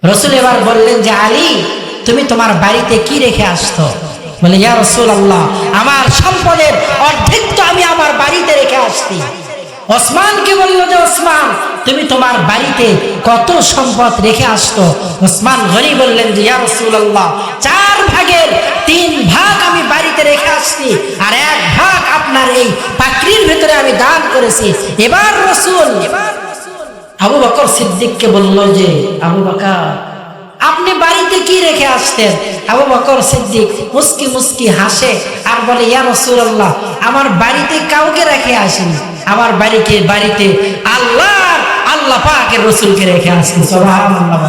রাসূল এবার বললেন যে আলী, তুমি তোমার বাড়িতে কি রেখে আসছো? বলে, ইয়া রাসূলুল্লাহ, আমার সম্পদের অর্ধেক তো আমি আমার বাড়িতে রেখে আসছি। ওসমানকে বলল যে ওসমান, তুমি তোমার বাড়িতে কত সম্পদ রেখে আসতো? ওসমান গনি বললেন যে ইয়া রাসূলুল্লাহ, 4 ভাগের 3 ভাগ আমি বাড়িতে রেখে আসছি, আর 1 ভাগ আপনার এই পাকড়ির ভিতরে আমি দান করেছি। এবার রাসূল আবু বকর সিদ্দিককে বলল যে আবু বকর, আপনি বাড়িতে কি রেখে আসতেন? আবু বকর সিদ্দিক মুস্কি মুস্কি হাসে আর বলে, ইয়া রাসূলুল্লাহ, আমার বাড়িতে কাউকে রেখে আসিনি, আমার বাড়িতে আল্লাহ পাকের রাসূলকে রেখে আসি। সুবহানাল্লাহ।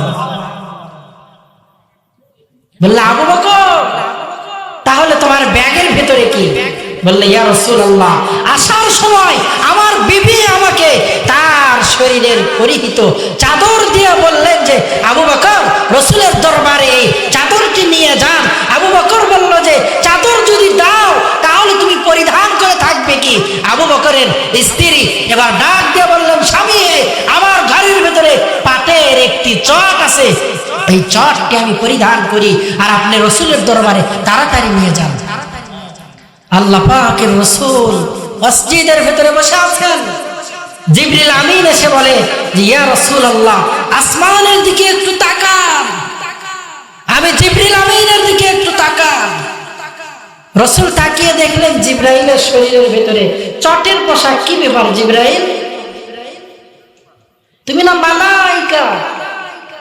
বললে, আবু বকর, তাহলে তোমার ব্যাগের ভিতরে কি? বললে, ইয়া রাসূলুল্লাহ, আসার সময় আমার বিবি আমাকে তার শরীরের পরিহিত চাদর দিয়ে বললেন যে আবু বকর, রাসূলের দরবারে এই চাদরটি নিয়ে যান। আবু বকর বলল যে চাদর যদি দাও তাহলে তুমি পরিধান করে থাকবে কি? আবু বকরের স্ত্রী এবার ডাক দিয়ে বললেন, স্বামী, আমার ঘরের ভিতরে পাটের একটি চট আছে, এই চটকে আমি পরিধান করি, আর আপনি রাসূলের দরবারে তাড়াতাড়ি নিয়ে যান। আল্লাহ পাকের রাসূল মসজিদের ভিতরে বসে আছেন। জিবরিল আমিন এসে বলে, ইয়া রাসূলুল্লাহ, আসমানের দিকে একটু তাকান। আমি জিবরিল আমিনের দিকে একটু তাকান। রাসূল তাকিয়ে দেখলেন জিবরাইলের শরীরের ভিতরে চটের পোশাক। কি ব্যাপার জিবরাইল, তুমি না মালাইকা,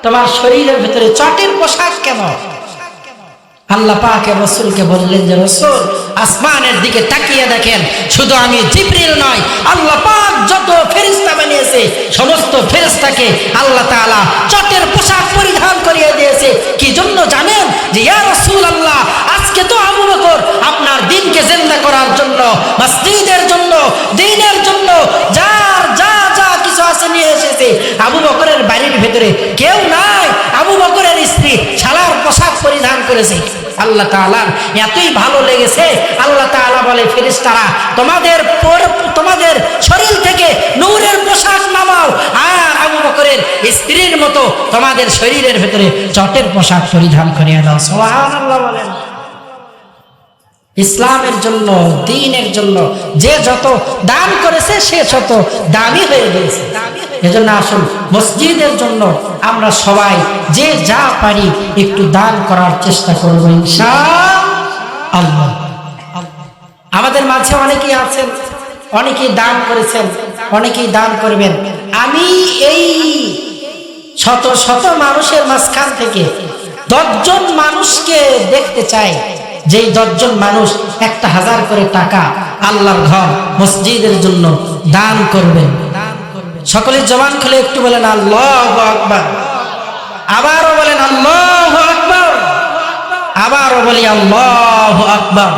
তোমার শরীরের ভিতরে চটের পোশাক কেমন? আল্লাহ পাক রাসূলকে বললেন যে রাসূল, আসমানের দিকে তাকিয়ে দেখেন, শুধু আমি জিবরিল নয়, আল্লাহ পাক যত ফেরেশতা বানিয়েছে সমস্ত ফেরেশতাকে আল্লাহ তাআলা চটের পোশাক পরিধান করিয়ে দিয়েছে। কি জন্য জানেন? যে ইয়া রাসূলুল্লাহ, আজকে তো আবু বকর আপনার দ্বীনকে জিন্দা করার জন্য, মসজিদের জন্য, দ্বীনের জন্য যার যা যা কিছু আছে নিয়ে এসেছে। আবু বকরের বাড়ির ভিতরে কেউ নাই, আবু বকরের স্ত্রী শালার পোশাক পরিধান করেছে। আল্লাহ তাআলার এতই ভালো লেগেছে, আল্লাহ তাআলা বলে, ফেরেশতারা, তোমাদের শরীর থেকে নূরের পোশাক নামাও, আর আবু বকরের স্ত্রীর মতো তোমাদের শরীরের ভিতরে চটের পোশাক পরিধান করিয়ে দাও। সুবহানাল্লাহ বলেন। ইসলামের জন্য, দ্বীনের জন্য যে যত দান করেছে সে তত দামি হয়ে গেছে। এজন্য আসুন মসজিদের জন্য আমরা সবাই যে যা পারি একটু দান করার চেষ্টা করব ইনশাআল্লাহ। আমাদের মাঝে অনেকেই আছেন, অনেকেই দান করেছেন, অনেকেই দান করবেন। আমি এই শত শত মানুষের মাঝখান থেকে 10 জন মানুষকে দেখতে চাই, যেই 10 জন মানুষ 1000 করে টাকা আল্লাহর ঘর মসজিদের জন্য দান করবেন। সকলে জবান খুলে একটু বলেন আল্লাহু আকবার, আবারও বলেন আল্লাহু আকবার, আবারও বলি আল্লাহু আকবার।